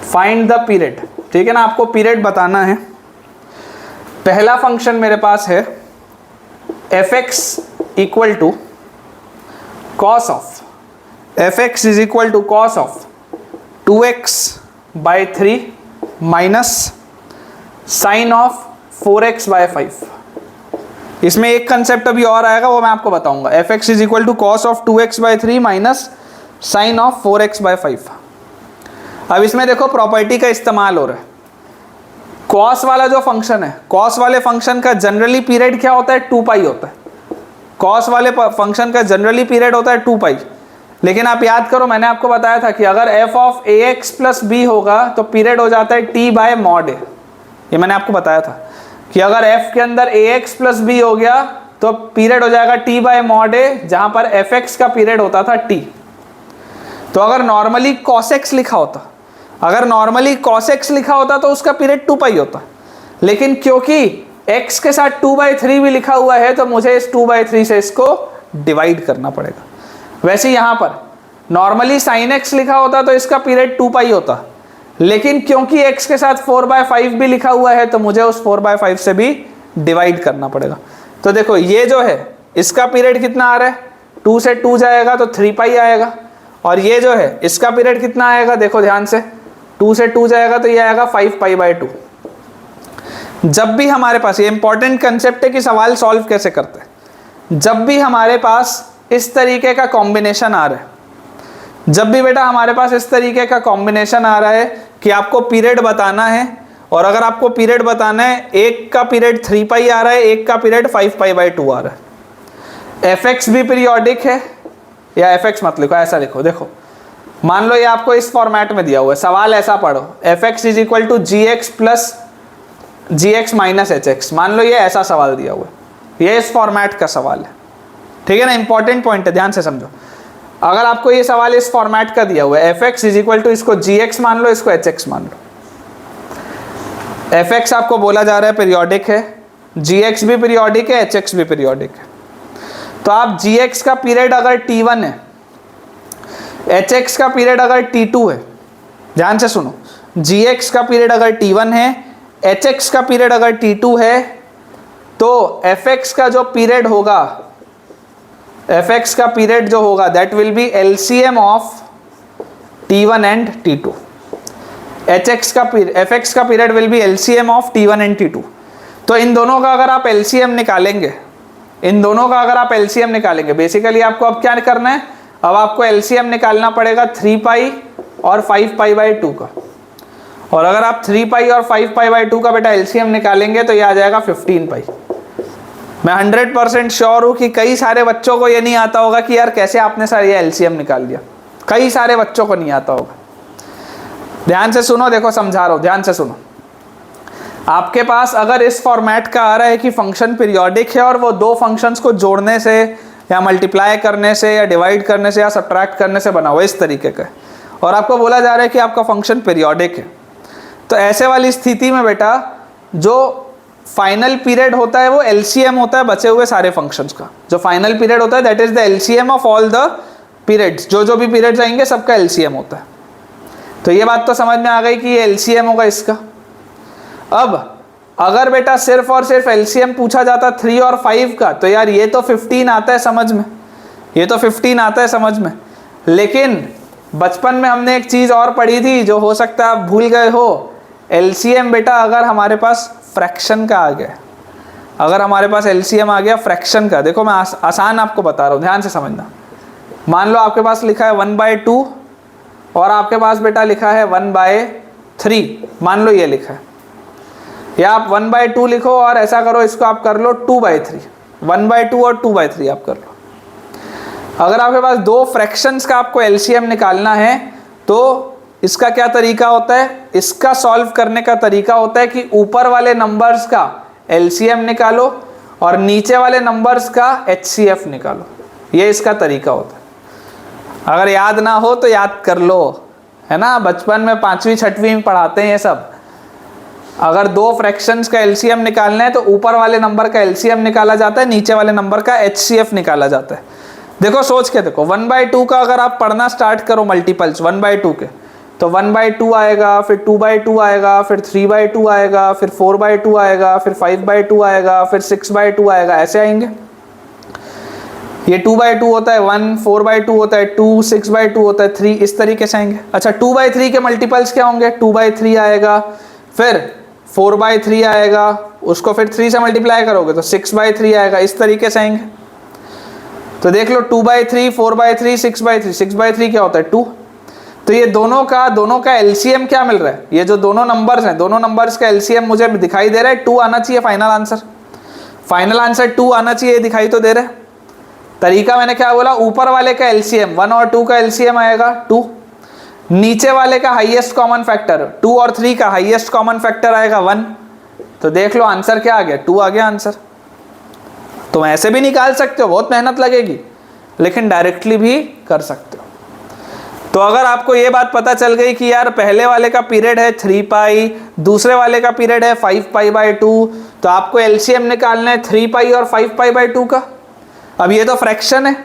find the period, ठीक है ना, आपको पीरियड बताना है। पहला फंक्शन मेरे पास है fx equal to cos of, fx is equal to cos of 2x by 3 minus sine of 4x by 5। इसमें एक कंसेप्ट अभी और आएगा, वो मैं आपको बताऊंगा। fx is equal to cos of 2x by 3 minus sine of 4x by 5। अब इसमें देखो प्रॉपर्टी का इस्तेमाल हो रहा है। कॉस वाला जो फंक्शन है, कॉस वाले फंक्शन का जनरली पीरियड क्या होता है, 2 पाई होता है। कॉस वाले फंक्शन का जनरली पीरियड होता है 2 पाई, लेकिन आप याद करो मैंने आपको बताया था कि अगर f of ax plus b होगा तो पीरियड हो जाता है t बाय मॉड a। ये मैंने आपको बताया था कि अगर f के अंदर ax प्लस b हो गया तो पीरियड हो जाएगा t बाय मॉड a, जहां पर fx का पीरियड होता था t। तो अगर नॉर्मली cos x लिखा होता, अगर नॉर्मली cos x लिखा होता तो उसका पीरियड 2 होता, लेकिन क्योंकि x के साथ 2/3 भी लिखा हुआ है तो मुझे इस 2/3 से इसको डिवाइड करना पड़ेगा। वैसे यहाँ पर नॉर्मली sin x लिखा होता तो इसका पीरियड 2 होता, लेकिन क्योंकि x के साथ 4/5 भी लिखा हुआ है तो मुझे उस 4/5 से भी डिवाइड करना पड़ेगा। तो देखो ये जो है इसका पीरियड कितना आ रहा है, 2 से 2 जाएगा तो 3 आएगा, और ये जो है इसका पीरियड कितना आएगा, देखो ध्यान से, 2 से 2 जाएगा तो ये आएगा 5π/2। जब भी हमारे पास, ये इंपॉर्टेंट कंसेप्ट है कि सवाल सॉल्व कैसे करते हैं, जब भी हमारे पास इस तरीके का कॉम्बिनेशन आ रहा है, जब भी बेटा हमारे पास इस तरीके का कॉम्बिनेशन आ रहा है कि आपको पीरियड बताना है, और अगर आपको पीरियड बताना है, एक का पीरियड 3π आ रहा है, एक का पीरियड 5π/2 आ रहा है, fx भी पीरियोडिक है, या fx मत लिखो, ऐसा लिखो, देखो मान लो ये आपको इस फॉर्मेट में दिया हुआ है, सवाल ऐसा पढ़ो, fx = gx + gx - hx, मान लो ये ऐसा सवाल दिया हुआ है, ये इस फॉर्मेट का सवाल है, ठीक है ना, इंपॉर्टेंट पॉइंट है, ध्यान से समझो। अगर आपको ये सवाल इस फॉर्मेट का दिया हुआ है, fx = इसको gx मान लो, इसको hx मान लो, fx आपको बोला जा रहा है पीरियोडिक है, gx भी पीरियोडिक है, hx भी पीरियोडिक है, तो आप gx का पीरियड अगर t1 है, hx का पीरियड अगर t2 है, ध्यान से सुनो, gx का पीरियड अगर t1 है, hx का पीरियड अगर t2 है, तो fx का जो पीरियड होगा, fx का पीरियड जो होगा that will B LCM of t1 and t2। fx का period will be LCM of t1 and t2। तो इन दोनों का अगर आप LCM निकालेंगे, इन दोनों का अगर आप LCM निकालेंगे, बेसिकली आपको अब क्या करना है, अब आपको LCM निकालना पड़ेगा 3π और 5π/2 का, और अगर आप 3π और 5π/2 का बेटा LCM निकालेंगे तो ये आ जाएगा 15π। मैं 100% श्योर हूँ कि कई सारे बच्चों को ये नहीं आता होगा कि यार कैसे आपने सर ये LCM निकाल लिया, कई सारे बच्चों को नहीं आता होगा। ध्यान से सुनो, देखो समझा रहा हूँ, ध्यान से सुनो। आपके पास अगर इस फॉर्मेट का आ रहा है कि फंक्शन पीरियोडिक है और वो दो फंक्शंस को जोड़ने से या मल्टीप्लाई करने से या डिवाइड करने से या सब्ट्रैक्ट करने से बना हुआ इस तरीके का, और आपको बोला जा रहा है कि आपका फंक्शन पीरियोडिक है, तो ऐसे वाली स्थिति में बेटा जो फाइनल पीरियड होता है वो LCM होता है बचे हुए सारे फंक्शंस का। जो फाइनल पीरियड होता है that is the LCM of all the periods, जो भी पीरियड्स आएंगे सबका LCM होता है। तो ये बात तो समझ में आ गई कि ये LCM होगा इसका। अब अगर बेटा सिर्फ और सिर्फ LCM पूछा जाता 3 और 5 का, तो यार ये तो 15 आता है समझ में, ये तो 15 आता है समझ में, लेकिन बचपन में हमने एक चीज़ और पढ़ी थी जो हो सकता है आप भूल गए हो। LCM बेटा अगर हमारे पास फ्रैक्शन का आ गया, अगर हमारे पास LCM आ गया फ्रैक्शन का, देखो मैं आसान आपको बता रहा हूँ, ध्यान से समझना। मान लो आपके पास लिखा है 1/2 और आपके पास बेटा लिखा है 1/3, मान लो ये लिखा है, या आप 1/2 लिखो और ऐसा करो इसको आप कर लो 2/3, 1/2 और 2/3 आप कर लो। अगर आपके पास दो फ्रैक्शंस का आपको LCM निकालना है तो इसका क्या तरीका होता है, इसका सॉल्व करने का तरीका होता है कि ऊपर वाले नंबर्स का LCM निकालो और नीचे वाले नंबर्स का HCF निकालो, ये इसका तरीका होता है। अगर याद ना हो तो याद कर लो, है ना, बचपन में 5वीं 6वीं में पढ़ाते हैं ये सब। अगर दो फ्रैक्शंस का LCM निकालना है तो ऊपर वाले नंबर का LCM निकाला जाता है, नीचे वाले नंबर का HCF निकाला जाता है। देखो सोच के देखो, 1/2 का अगर आप पढ़ना स्टार्ट करो मल्टीपल्स 1/2 के, तो 1/2 आएगा, फिर 2/2 आएगा, फिर 3/2 आएगा, फिर 4/2 आएगा, फिर 5/2 आएगा, फिर 6/2 आएगा, ऐसे आएंगे। ये 2/2 होता है 1, 4/2 होता है 2, 6/2 होता है 3, इस तरीके से आएंगे। अच्छा 2/3 के मल्टीपल्स क्या होंगे, 2/3 आएगा, फिर 4/3 आएगा, उसको फिर 3 से मल्टीप्लाई करोगे तो 6/3 आएगा, इस तरीके से आएंगे। तो देख लो 2/3, 4/3, 6/3, 6/3 क्या होता है 2। तो ये दोनों का LCM क्या मिल रहा है, ये जो दोनों नंबर्स हैं, दोनों नंबर्स का LCM मुझे दिखाई दे रहा है 2 आना चाहिए। फाइनल आंसर 2 आना चाहिए, दिखाई तो दे रहा है। तरीका मैंने क्या बोला, ऊपर वाले का LCM 1 और 2 का LCM आएगा 2, नीचे वाले का हाईएस्ट कॉमन फैक्टर 2 और 3 का हाईएस्ट कॉमन फैक्टर आएगा 1। तो देख लो आंसर क्या आ गया, 2 आ गया आंसर। तुम ऐसे भी निकाल सकते हो, बहुत मेहनत लगेगी, लेकिन डायरेक्टली भी कर सकते हो। तो अगर आपको ये बात पता चल गई कि यार पहले वाले का पीरियड है 3 पाई, दूसरे वाले का पीरियड है 5 पाई/2, तो आपको एलसीएम निकालना है 3 पाई और 5 पाई/2 का। अब ये तो फ्रैक्शन है,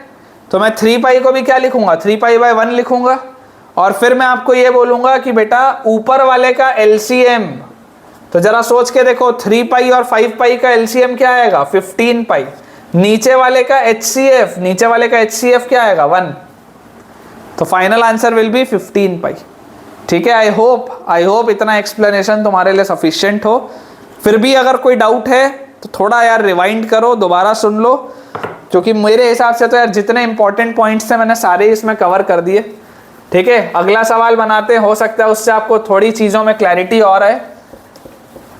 तो मैं 3 पाई को भी क्या लिखूंगा, 3 पाई/1 लिखूंगा। और फिर मैं आपको ये बोलूंगा कि बेटा ऊपर वाले का एलसीएम, तो जरा सोच के देखो 3 पाई और 5 पाई का एलसीएम क्या आएगा, 15 पाई। नीचे वाले का एचसीएफ, नीचे वाले का एचसीएफ क्या आएगा, 1। तो फाइनल आंसर विल बी 15 पाई। ठीक है, आई होप इतना एक्सप्लेनेशन तुम्हारे लिए सफिशिएंट हो। फिर भी अगर कोई डाउट है तो थोड़ा यार रिवाइंड करो, दोबारा सुन लो, क्योंकि मेरे हिसाब से तो यार जितने इंपॉर्टेंट पॉइंट्स थे मैंने सारे इसमें कवर कर दिए। ठीक है, अगला सवाल बनाते हैं, हो सकता है उससे आपको थोड़ी चीज़ों में क्लैरिटी और है।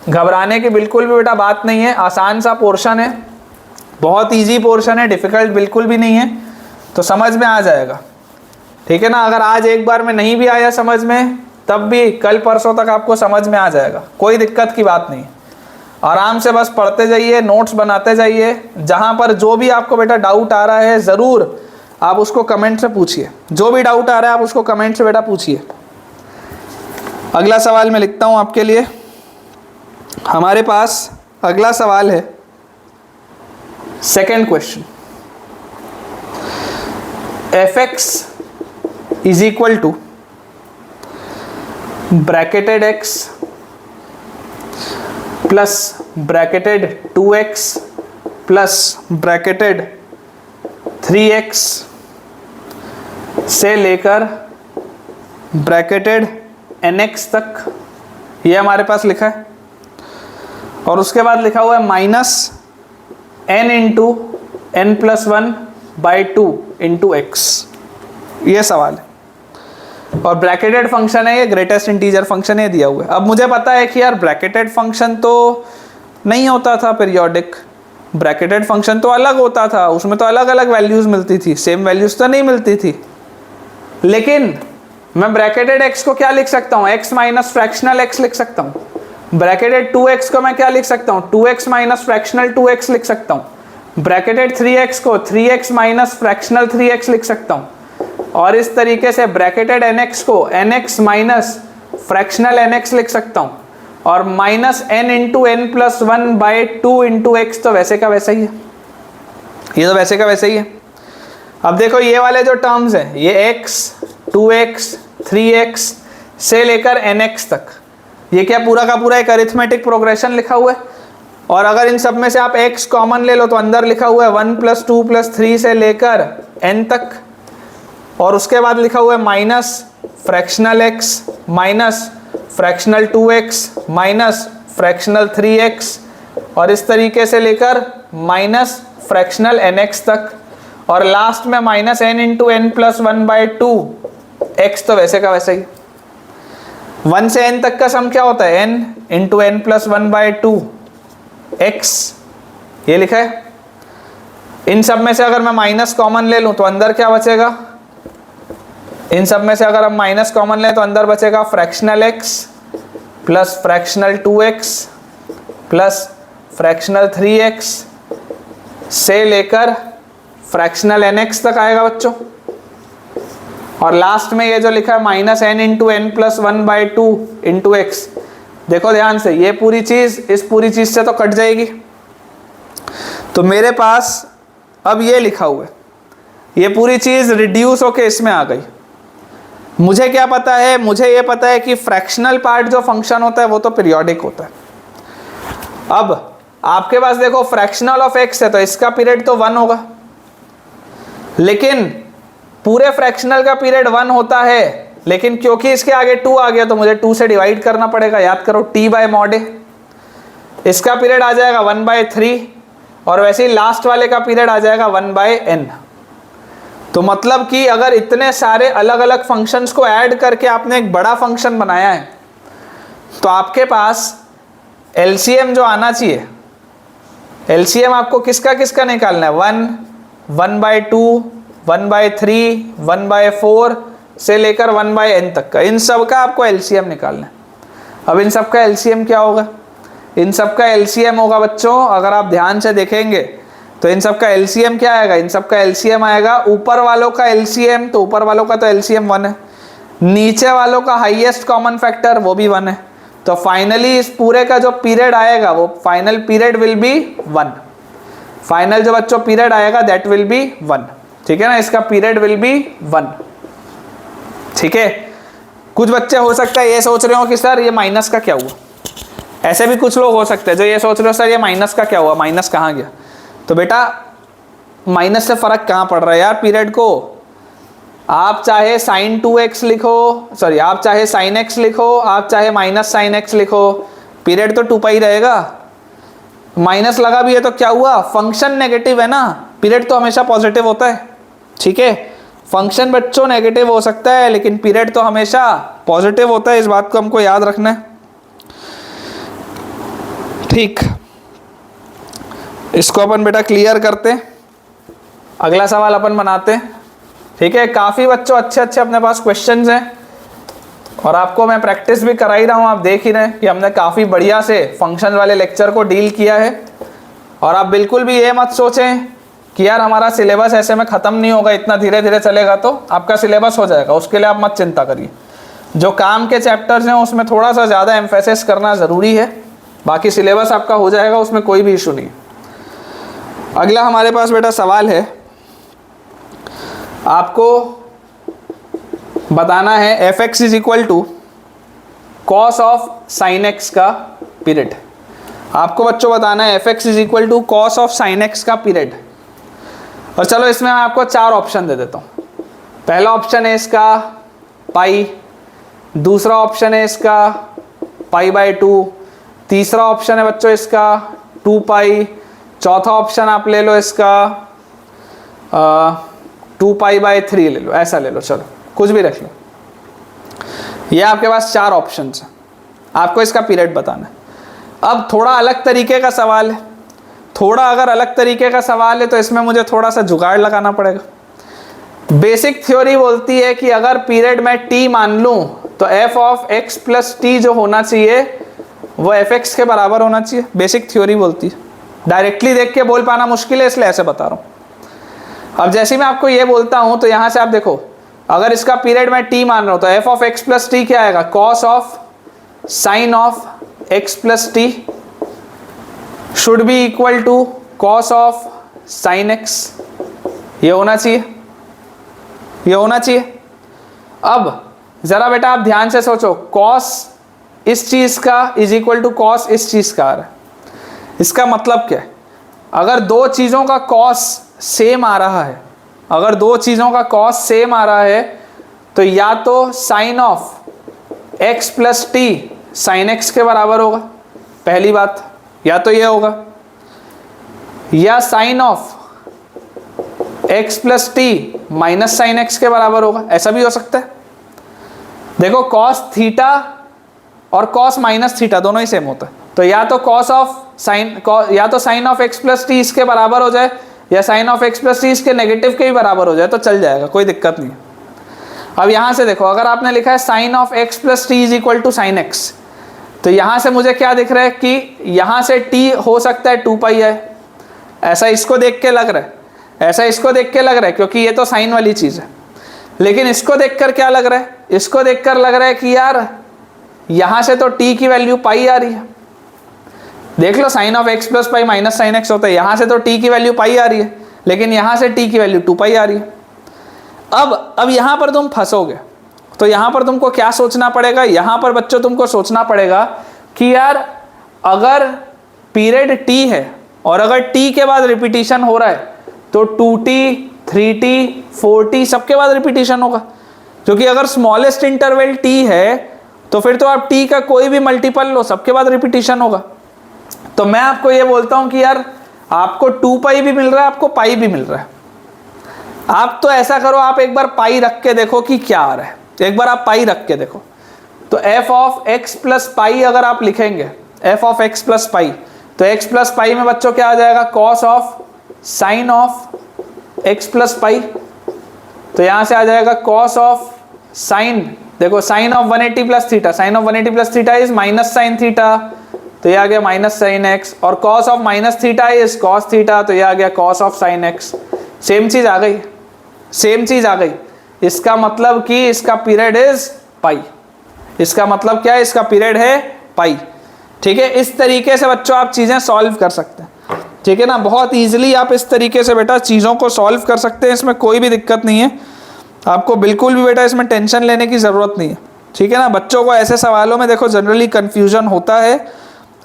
घबराने की बिल्कुल भी बेटा बात नहीं है, आसान सा पोर्शन है, बहुत ईजी पोर्शन है, डिफिकल्ट बिल्कुल भी नहीं है, तो समझ में आ जाएगा। ठीक है ना, अगर आज एक बार में नहीं भी आया समझ में, तब भी कल परसों तक आपको समझ में आ जाएगा, कोई दिक्कत की बात नहीं। आराम से बस पढ़ते जाइए, नोट्स बनाते जाइए, जहाँ पर जो भी आपको बेटा डाउट आ रहा है ज़रूर आप उसको कमेंट से पूछिए, जो भी डाउट आ रहा है आप उसको कमेंट से बेटा पूछिए। अगला सवाल मैं लिखता हूँ आपके लिए। हमारे पास अगला सवाल है, second question, fx is equal to bracketed x plus bracketed 2x plus bracketed 3x से लेकर ब्रैकेटेड nx तक, ये हमारे पास लिखा है। और उसके बाद लिखा हुआ है minus n into n+1/2 into x, ये सवाल है। और ब्रैकेटेड फंक्शन है, ये ग्रेटेस्ट इंटीजर फंक्शन है दिया हुआ है। अब मुझे पता है कि यार ब्रैकेटेड फंक्शन तो नहीं होता था पीरियोडिक, ब्रैकेटेड फंक्शन तो अलग होता था, उसमें तो अलग अलग वैल्यूज मिलती थी, सेम वैल्यूज तो नहीं मिलती थी। लेकिन मैं ब्रैकेटेड x को क्या लिख सकता हूँ, x माइनस फ्रैक्शनल x लिख सकता हूँ। ब्रैकेटेड 2x को मैं क्या लिख सकता हूँ, 2x माइनस फ्रैक्शनल 2x लिख सकता हूँ। ब्रैकेटेड 3x को 3x माइनस फ्रैक्शनल 3x लिख सकता हूँ। और इस तरीके से ब्रैकेटेड nx को nx माइनस फ्रैक्शनल nx लिख सकता हूँ। और minus n into n+1/2 into x तो वैसे का वैसा ही है, ये तो वैसे का वैसे ही है। अब देखो ये वाले जो टर्म्स हैं, ये x, 2x, 3x से लेकर nx तक, ये क्या पूरा का पूरा एक अरिथमेटिक प्रोग्रेशन लिखा हुआ है। और अगर इन सब में से आप x कॉमन ले लो तो अंदर लिखा हुआ है 1 + 2 + 3 से लेकर n तक। और उसके बाद लिखा हुआ है minus fractional x minus fractional 2x minus fractional 3x, और इस तरीके से लेकर माइनस फ्रैक्शनल nx तक। और लास्ट में minus n into n+1/2 x तो वैसे का वैसे ही। 1 से n तक का सम क्या होता है, n इंटू n+1/2 x, ये लिखा है। इन सब में से अगर मैं माइनस कॉमन ले लूं तो अंदर क्या बचेगा, इन सब में से अगर हम माइनस कॉमन लें तो अंदर बचेगा fractional x plus fractional 2x plus fractional 3x से लेकर फ्रैक्शनल nx तक आएगा बच्चों। और लास्ट में ये जो लिखा है minus n into n+1/2 into x, देखो ध्यान से, ये पूरी चीज इस पूरी चीज से तो कट जाएगी। तो मेरे पास अब ये लिखा हुआ है, ये पूरी चीज रिड्यूस होके इसमें आ गई। मुझे क्या पता है, मुझे ये पता है कि फ्रैक्शनल पार्ट जो फंक्शन होता है वो तो पीरियोडिक होता है। अब आपके पास देखो फ्रैक्शनल ऑफ x है तो इसका पीरियड तो 1 होगा, लेकिन पूरे फ्रैक्शनल का पीरियड 1 होता है, लेकिन क्योंकि इसके आगे 2 आ गया तो मुझे 2 से डिवाइड करना पड़ेगा। याद करो t/mod a, इसका पीरियड आ जाएगा 1/3, और वैसे ही लास्ट वाले का पीरियड आ जाएगा 1/n। तो मतलब कि अगर इतने सारे अलग अलग फंक्शंस को ऐड करके आपने एक बड़ा फंक्शन बनाया है तो आपके पास एलसीएम जो आना चाहिए, एलसीएम आपको किसका किसका निकालना है, 1, 1/2, 1/3, 1/4 से लेकर 1/n तक का, इन सब का आपको एलसीएम निकालना है। अब इन सब का एलसीएम क्या होगा, इन सब का एलसीएम होगा बच्चों, अगर आप ध्यान से देखेंगे तो इन सब का एलसीएम क्या आएगा, इन सब का एलसीएम आएगा ऊपर वालों का एलसीएम, तो ऊपर वालों का तो एलसीएम 1 है, नीचे वालों का हाईएस्ट कॉमन फैक्टर वो भी 1 है, तो फाइनली इस पूरे का जो पीरियड आएगा वो final period will be 1। Final जो बच्चों पीरियड आएगा दैट विल बी 1, ठीक है ना, इसका पीरियड विल बी 1, ठीक है। कुछ बच्चे हो सकता है ये सोच रहे हो कि सर ये माइनस का क्या हुआ, ऐसे भी कुछ लोग हो सकते हैं जो ये सोच रहे हो सर ये माइनस का क्या हुआ, माइनस कहाँ गया। तो बेटा माइनस से फर्क कहाँ पड़ रहा है यार पीरियड को, आप चाहे साइन 2x लिखो, सॉरी आप चाहे साइन x लिखो, आप चाहे माइनस साइन x लिखो, पीरियड तो 2 पाई रहेगा। माइनस लगा भी है तो क्या हुआ, फंक्शन नेगेटिव है ना, पीरियड तो हमेशा पॉजिटिव होता है, ठीक है। फंक्शन बच्चों नेगेटिव हो सकता है लेकिन पीरियड तो हमेशा पॉजिटिव होता है, इस बात को हमको याद रखना है, ठीक। इसको अपन बेटा क्लियर करते हैं, अगला सवाल अपन बनाते हैं, ठीक है। काफ़ी बच्चों अच्छे अच्छे अपने पास क्वेश्चंस हैं और आपको मैं प्रैक्टिस भी करा ही रहा हूँ, आप देख ही रहे हैं कि हमने काफ़ी बढ़िया से फंक्शन वाले लेक्चर को डील किया है। और आप बिल्कुल भी ये मत सोचें कि यार हमारा सिलेबस ऐसे में ख़त्म नहीं होगा, इतना धीरे धीरे चलेगा तो आपका सिलेबस हो जाएगा, उसके लिए आप मत चिंता करिए। जो काम के चैप्टर्स हैं उसमें थोड़ा सा ज़्यादा एम्फेसिस करना ज़रूरी है, बाकी सिलेबस आपका हो जाएगा, उसमें कोई भी इशू नहीं। अगला हमारे पास बेटा सवाल है, आपको बताना है fx is equal to cos of sine x का पीरियड। आपको बच्चों बताना है fx is equal to cos of sine x का पीरियड। और चलो इसमें मैं आपको 4 ऑप्शन दे देता हूँ। पहला ऑप्शन है इसका पाई, दूसरा ऑप्शन है इसका पाई/2, तीसरा ऑप्शन है बच्चों इसका 2 पाई, चौथा ऑप्शन आप ले लो इसका 2 पाई/3 ले लो, ऐसा ले लो, चलो कुछ भी रख लो। ये आपके पास 4 ऑप्शंस हैं, आपको इसका पीरियड बताना है। अब थोड़ा अलग तरीके का सवाल है, थोड़ा अगर अलग तरीके का सवाल है तो इसमें मुझे थोड़ा सा जुगाड़ लगाना पड़ेगा। बेसिक थ्योरी बोलती है कि अगर पीरियड में t मान लूँ तो f of x plus T जो होना चाहिए वो fx के बराबर होना चाहिए, बेसिक थ्योरी बोलती है। डायरेक्टली देख के बोल पाना मुश्किल है इसलिए ऐसे बता रहा हूँ। अब जैसे मैं आपको ये बोलता हूँ तो यहाँ से आप देखो, अगर इसका पीरियड मैं t मान रहा हूँ तो f of x plus t क्या आएगा, cos of sine of x plus t should be equal to cos of sine x, ये होना चाहिए, ये होना चाहिए। अब जरा बेटा आप ध्यान से सोचो, कॉस इस चीज का इज इक्वल टू कॉस इस चीज का आ रहा है, इसका मतलब क्या है, अगर दो चीजों का कॉस सेम आ रहा है, अगर दो चीजों का कॉस सेम आ रहा है तो या तो sine of x plus t sine x के बराबर होगा, पहली बात, या तो ये होगा, या sine of x plus t minus sine x के बराबर होगा, ऐसा भी हो सकता है। देखो कॉस थीटा और कॉस माइनस थीटा दोनों ही सेम होता है, तो या तो कॉस ऑफ साइन, या तो sine of x plus t इसके बराबर हो जाए या sine of x plus t इसके नेगेटिव के भी बराबर हो जाए तो चल जाएगा, कोई दिक्कत नहीं है। अब यहाँ से देखो, अगर आपने लिखा है sine of x plus t is equal to sine x, तो यहाँ से मुझे क्या दिख रहा है कि यहाँ से t हो सकता है 2 पाई है, ऐसा इसको देख के लग रहा है, ऐसा इसको देख के लग रहा है क्योंकि ये तो साइन वाली चीज़ है। लेकिन इसको देखकर क्या लग रहा है, इसको देखकर लग रहा है कि यार यहाँ से तो t की वैल्यू पाई आ रही है, देख लो sine of x plus pi minus sine X होता है, यहाँ से तो t की वैल्यू पाई आ रही है लेकिन यहाँ से t की वैल्यू 2 पाई आ रही है। अब यहाँ पर तुम फंसोगे, तो यहाँ पर तुमको क्या सोचना पड़ेगा, यहाँ पर बच्चों तुमको सोचना पड़ेगा कि यार अगर पीरियड t है और अगर t के बाद रिपीटिशन हो रहा है तो 2t 3t 4t सबके बाद रिपीटिशन होगा, क्योंकि अगर स्मॉलेस्ट इंटरवल t है तो फिर तो आप t का कोई भी मल्टीपल लो सबके बाद रिपीटिशन होगा। तो मैं आपको ये बोलता हूँ कि यार आपको 2 पाई भी मिल रहा है, आपको पाई भी मिल रहा है। आप तो ऐसा करो, आप एक बार पाई रख के देखो कि क्या आ रहा है, एक बार आप पाई रख के देखो। तो f of x plus pi अगर आप लिखेंगे f of x plus pi, तो x प्लस पाई में बच्चों क्या आ जाएगा, cos of sine of x plus pi, तो यहाँ से आ जाएगा कॉस ऑफ साइन, देखो sine of 180 plus theta, sine of 180 plus theta is minus sine theta, तो ये आ गया माइनस साइन एक्स, और cos of minus theta is cos theta, तो ये आ गया cos of sine X. Same चीज़ आ गई, सेम चीज़ आ गई। इसका मतलब कि इसका पीरियड इज पाई। इसका मतलब क्या है, इसका पीरियड है पाई। ठीक है, इस तरीके से बच्चों आप चीजें सॉल्व कर सकते हैं। ठीक है ना, बहुत इजीली आप इस तरीके से बेटा चीजों को सॉल्व कर सकते हैं, इसमें कोई भी दिक्कत नहीं है। आपको बिल्कुल भी बेटा इसमें टेंशन लेने की जरूरत नहीं है। ठीक है ना, बच्चों को ऐसे सवालों में देखो जनरली कंफ्यूजन होता है,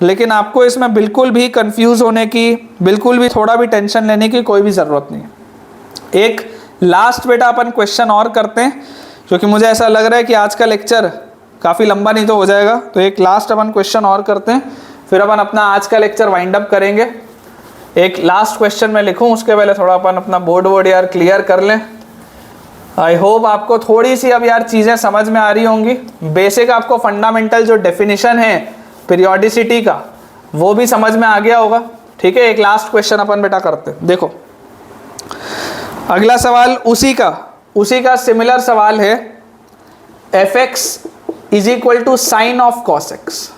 लेकिन आपको इसमें बिल्कुल भी कंफ्यूज होने की, बिल्कुल भी थोड़ा भी टेंशन लेने की कोई भी ज़रूरत नहीं है। एक लास्ट बेटा अपन क्वेश्चन और करते हैं, क्योंकि मुझे ऐसा लग रहा है कि आज का लेक्चर काफ़ी लंबा नहीं तो हो जाएगा। तो एक लास्ट अपन क्वेश्चन और करते हैं, फिर अपन अपना आज का लेक्चर वाइंड अप करेंगे। एक लास्ट क्वेश्चन मैं लिखूँ उसके पहले थोड़ा अपन अपना बोर्ड यार क्लियर कर लें। आई होप आपको थोड़ी सी अब यार चीज़ें समझ में आ रही होंगी। बेसिक आपको फंडामेंटल जो डेफिनेशन है पीरियोडिसिटी का वो भी समझ में आ गया होगा। ठीक है, एक लास्ट क्वेश्चन अपन बेटा करते हैं। देखो अगला सवाल उसी का सिमिलर सवाल है। F x is equal to sine of cos x.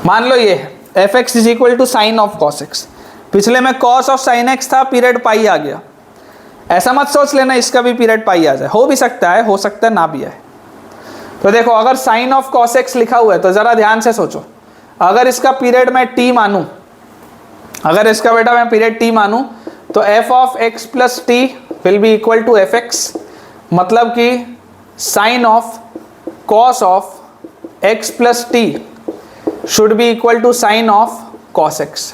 मान लो ये है f x is equal to sine of cos x. पिछले में कॉस ऑफ साइन एक्स था, पीरियड पाई आ गया। ऐसा मत सोच लेना इसका भी पीरियड पाई आ जाए, हो भी सकता है, हो सकता है ना भी आए। तो देखो अगर साइन ऑफ कॉस एक्स लिखा हुआ है तो जरा ध्यान से सोचो, अगर इसका पीरियड मैं टी मानूं, अगर इसका बेटा मैं पीरियड टी मानूं तो f of x plus t will be equal to F x. मतलब कि sine of cos of x plus t should be equal to sine of cos x.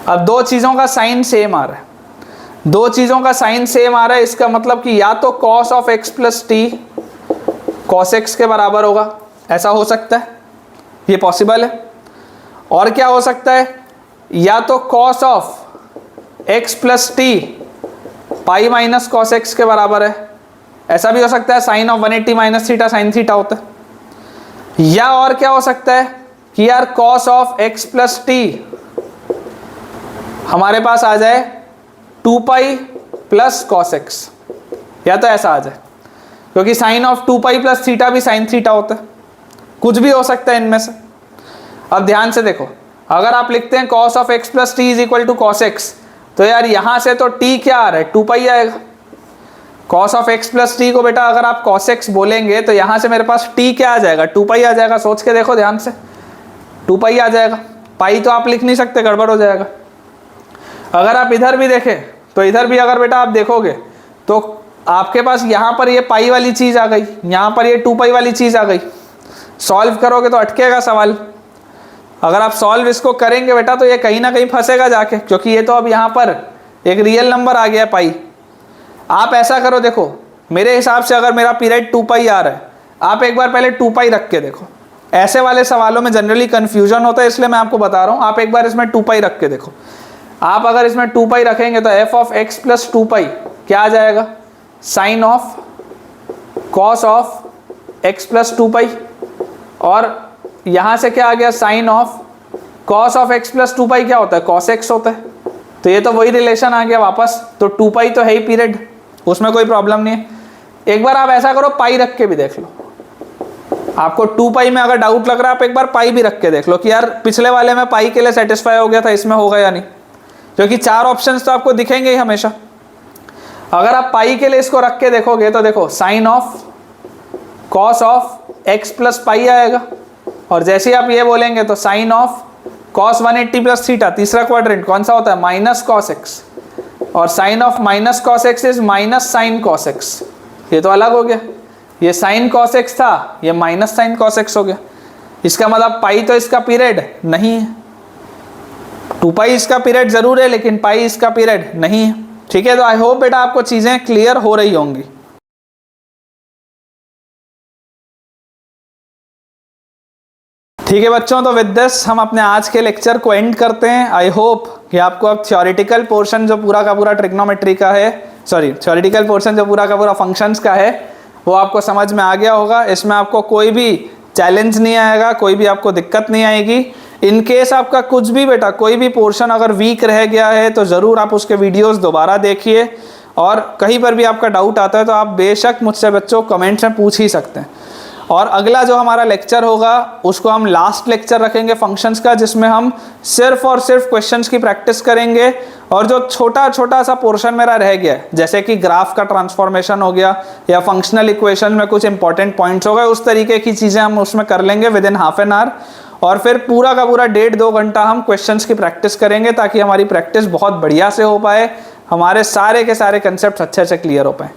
अब दो चीज़ों का साइन सेम आ रहा है, दो चीज़ों का साइन सेम आ रहा है, इसका मतलब कि या तो cos of x plus T cos x के बराबर होगा, ऐसा हो सकता है, ये पॉसिबल है। और क्या हो सकता है, या तो cos of x plus t pi minus cos x के बराबर है, ऐसा भी हो सकता है, sine of 180 minus theta sine theta होता है। या और क्या हो सकता है कि यार cos of x plus T हमारे पास आ जाए 2 पाई प्लस कॉस एक्स, या तो ऐसा आ जाए, क्योंकि sine of 2 pi plus theta भी साइन थीटा होता है। कुछ भी हो सकता है इनमें से। अब ध्यान से देखो, अगर आप लिखते हैं cos of x plus t is equal to cos x, तो यार यहां से तो टी क्या आ रहा है, 2 पाई आएगा। Cos of x plus T को बेटा अगर आप कॉस एक्स बोलेंगे तो यहां से मेरे पास टी क्या आ जाएगा, 2 पाई आ जाएगा। सोच के देखो ध्यान से, 2 पाई आ जाएगा। पाई तो आप लिख नहीं सकते, गड़बड़ हो जाएगा। अगर आप इधर भी देखें तो इधर भी अगर बेटा आप देखोगे तो आपके पास यहाँ पर ये पाई वाली चीज़ आ गई, यहाँ पर ये 2 पाई वाली चीज़ आ गई। सॉल्व करोगे तो अटकेगा सवाल। अगर आप सॉल्व इसको करेंगे बेटा तो ये कहीं ना कहीं फंसेगा जाके, क्योंकि ये तो अब यहाँ पर एक रियल नंबर आ गया पाई। आप ऐसा करो, देखो मेरे हिसाब से अगर मेरा पीरियड 2 पाई आ रहा है, आप एक बार पहले 2 पाई रख के देखो। ऐसे वाले सवालों में जनरली कन्फ्यूजन होता है, इसलिए मैं आपको बता रहा हूँ। आप एक बार इसमें 2 पाई रख के देखो। आप अगर इसमें 2 पाई रखेंगे तो f of x plus 2 pi क्या आ जाएगा, sine of cos of x plus 2 pi. और यहाँ से क्या आ गया, sine of cos of x plus 2 pi क्या होता है, कॉस एक्स होता है। तो ये तो वही रिलेशन आ गया वापस। तो 2 पाई तो है ही पीरियड, उसमें कोई प्रॉब्लम नहीं है। एक बार आप ऐसा करो, पाई रख के भी देख लो। आपको 2 पाई में अगर डाउट लग रहा है, आप एक बार पाई भी रख के देख लो कि यार पिछले वाले में पाई के लिए सेटिस्फाई हो गया था, इसमें होगा या नहीं, क्योंकि 4 ऑप्शंस तो आपको दिखेंगे ही हमेशा। अगर आप पाई के लिए इसको रख के देखोगे तो देखो sine of cos of x plus pi आएगा, और जैसे ही आप ये बोलेंगे तो sine of cos 180 plus theta, तीसरा क्वाड्रेंट कौन सा होता है, माइनस कॉस एक्स, और sine of minus cos x is minus sine cos x. ये तो अलग हो गया, ये साइन कॉस एक्स था, ये माइनस साइन कॉस एक्स हो गया। इसका मतलब पाई तो इसका पीरियड नहीं है, 2 पाई इसका पीरियड जरूर है लेकिन पाई इसका पीरियड नहीं है। ठीक है, तो आई होप बेटा आपको चीजें क्लियर हो रही होंगी। ठीक है बच्चों, तो विद दिस हम अपने आज के लेक्चर को एंड करते हैं। आई होप कि आपको अब थ्योरेटिकल पोर्शन जो पूरा का पूरा ट्रिग्नोमेट्री का है, थ्योरेटिकल पोर्शन जो पूरा का पूरा फंक्शंस का है, वो आपको समझ में आ गया होगा। इसमें आपको कोई भी चैलेंज नहीं आएगा, कोई भी आपको दिक्कत नहीं आएगी। इन केस आपका कुछ भी बेटा कोई भी पोर्शन अगर वीक रह गया है तो ज़रूर आप उसके वीडियोस दोबारा देखिए, और कहीं पर भी आपका डाउट आता है तो आप बेशक मुझसे बच्चों कमेंट्स में पूछ ही सकते हैं। और अगला जो हमारा लेक्चर होगा उसको हम लास्ट लेक्चर रखेंगे फंक्शंस का, जिसमें हम सिर्फ और सिर्फ क्वेश्चंस की प्रैक्टिस करेंगे। और जो छोटा छोटा सा पोर्शन मेरा रह गया जैसे कि ग्राफ का ट्रांसफॉर्मेशन हो गया या फंक्शनल इक्वेशन में कुछ इंपॉर्टेंट पॉइंट्स हो गए, उस तरीके की चीज़ें हम उसमें कर लेंगे with in half an hour. और फिर पूरा का पूरा 1.5-2 घंटा हम क्वेश्चंस की प्रैक्टिस करेंगे ताकि हमारी प्रैक्टिस बहुत बढ़िया से हो पाए, हमारे सारे के सारे कंसेप्ट अच्छे से क्लियर हो पाए।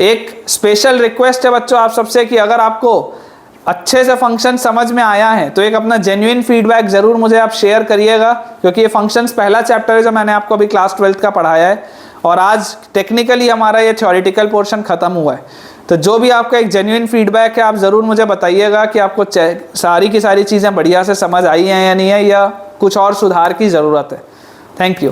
एक स्पेशल रिक्वेस्ट है बच्चों आप सबसे कि अगर आपको अच्छे से फंक्शन समझ में आया है तो एक अपना जेन्युइन फीडबैक ज़रूर मुझे आप शेयर करिएगा, क्योंकि ये फंक्शंस पहला चैप्टर है जो मैंने आपको अभी क्लास 12th का पढ़ाया है और आज टेक्निकली हमारा ये थ्योरेटिकल पोर्शन ख़त्म हुआ है। तो जो भी आपका एक जेन्युइन फीडबैक है आप ज़रूर मुझे बताइएगा कि आपको सारी की सारी चीज़ें बढ़िया से समझ आई हैं या नहीं है, या कुछ और सुधार की ज़रूरत है। Thank you.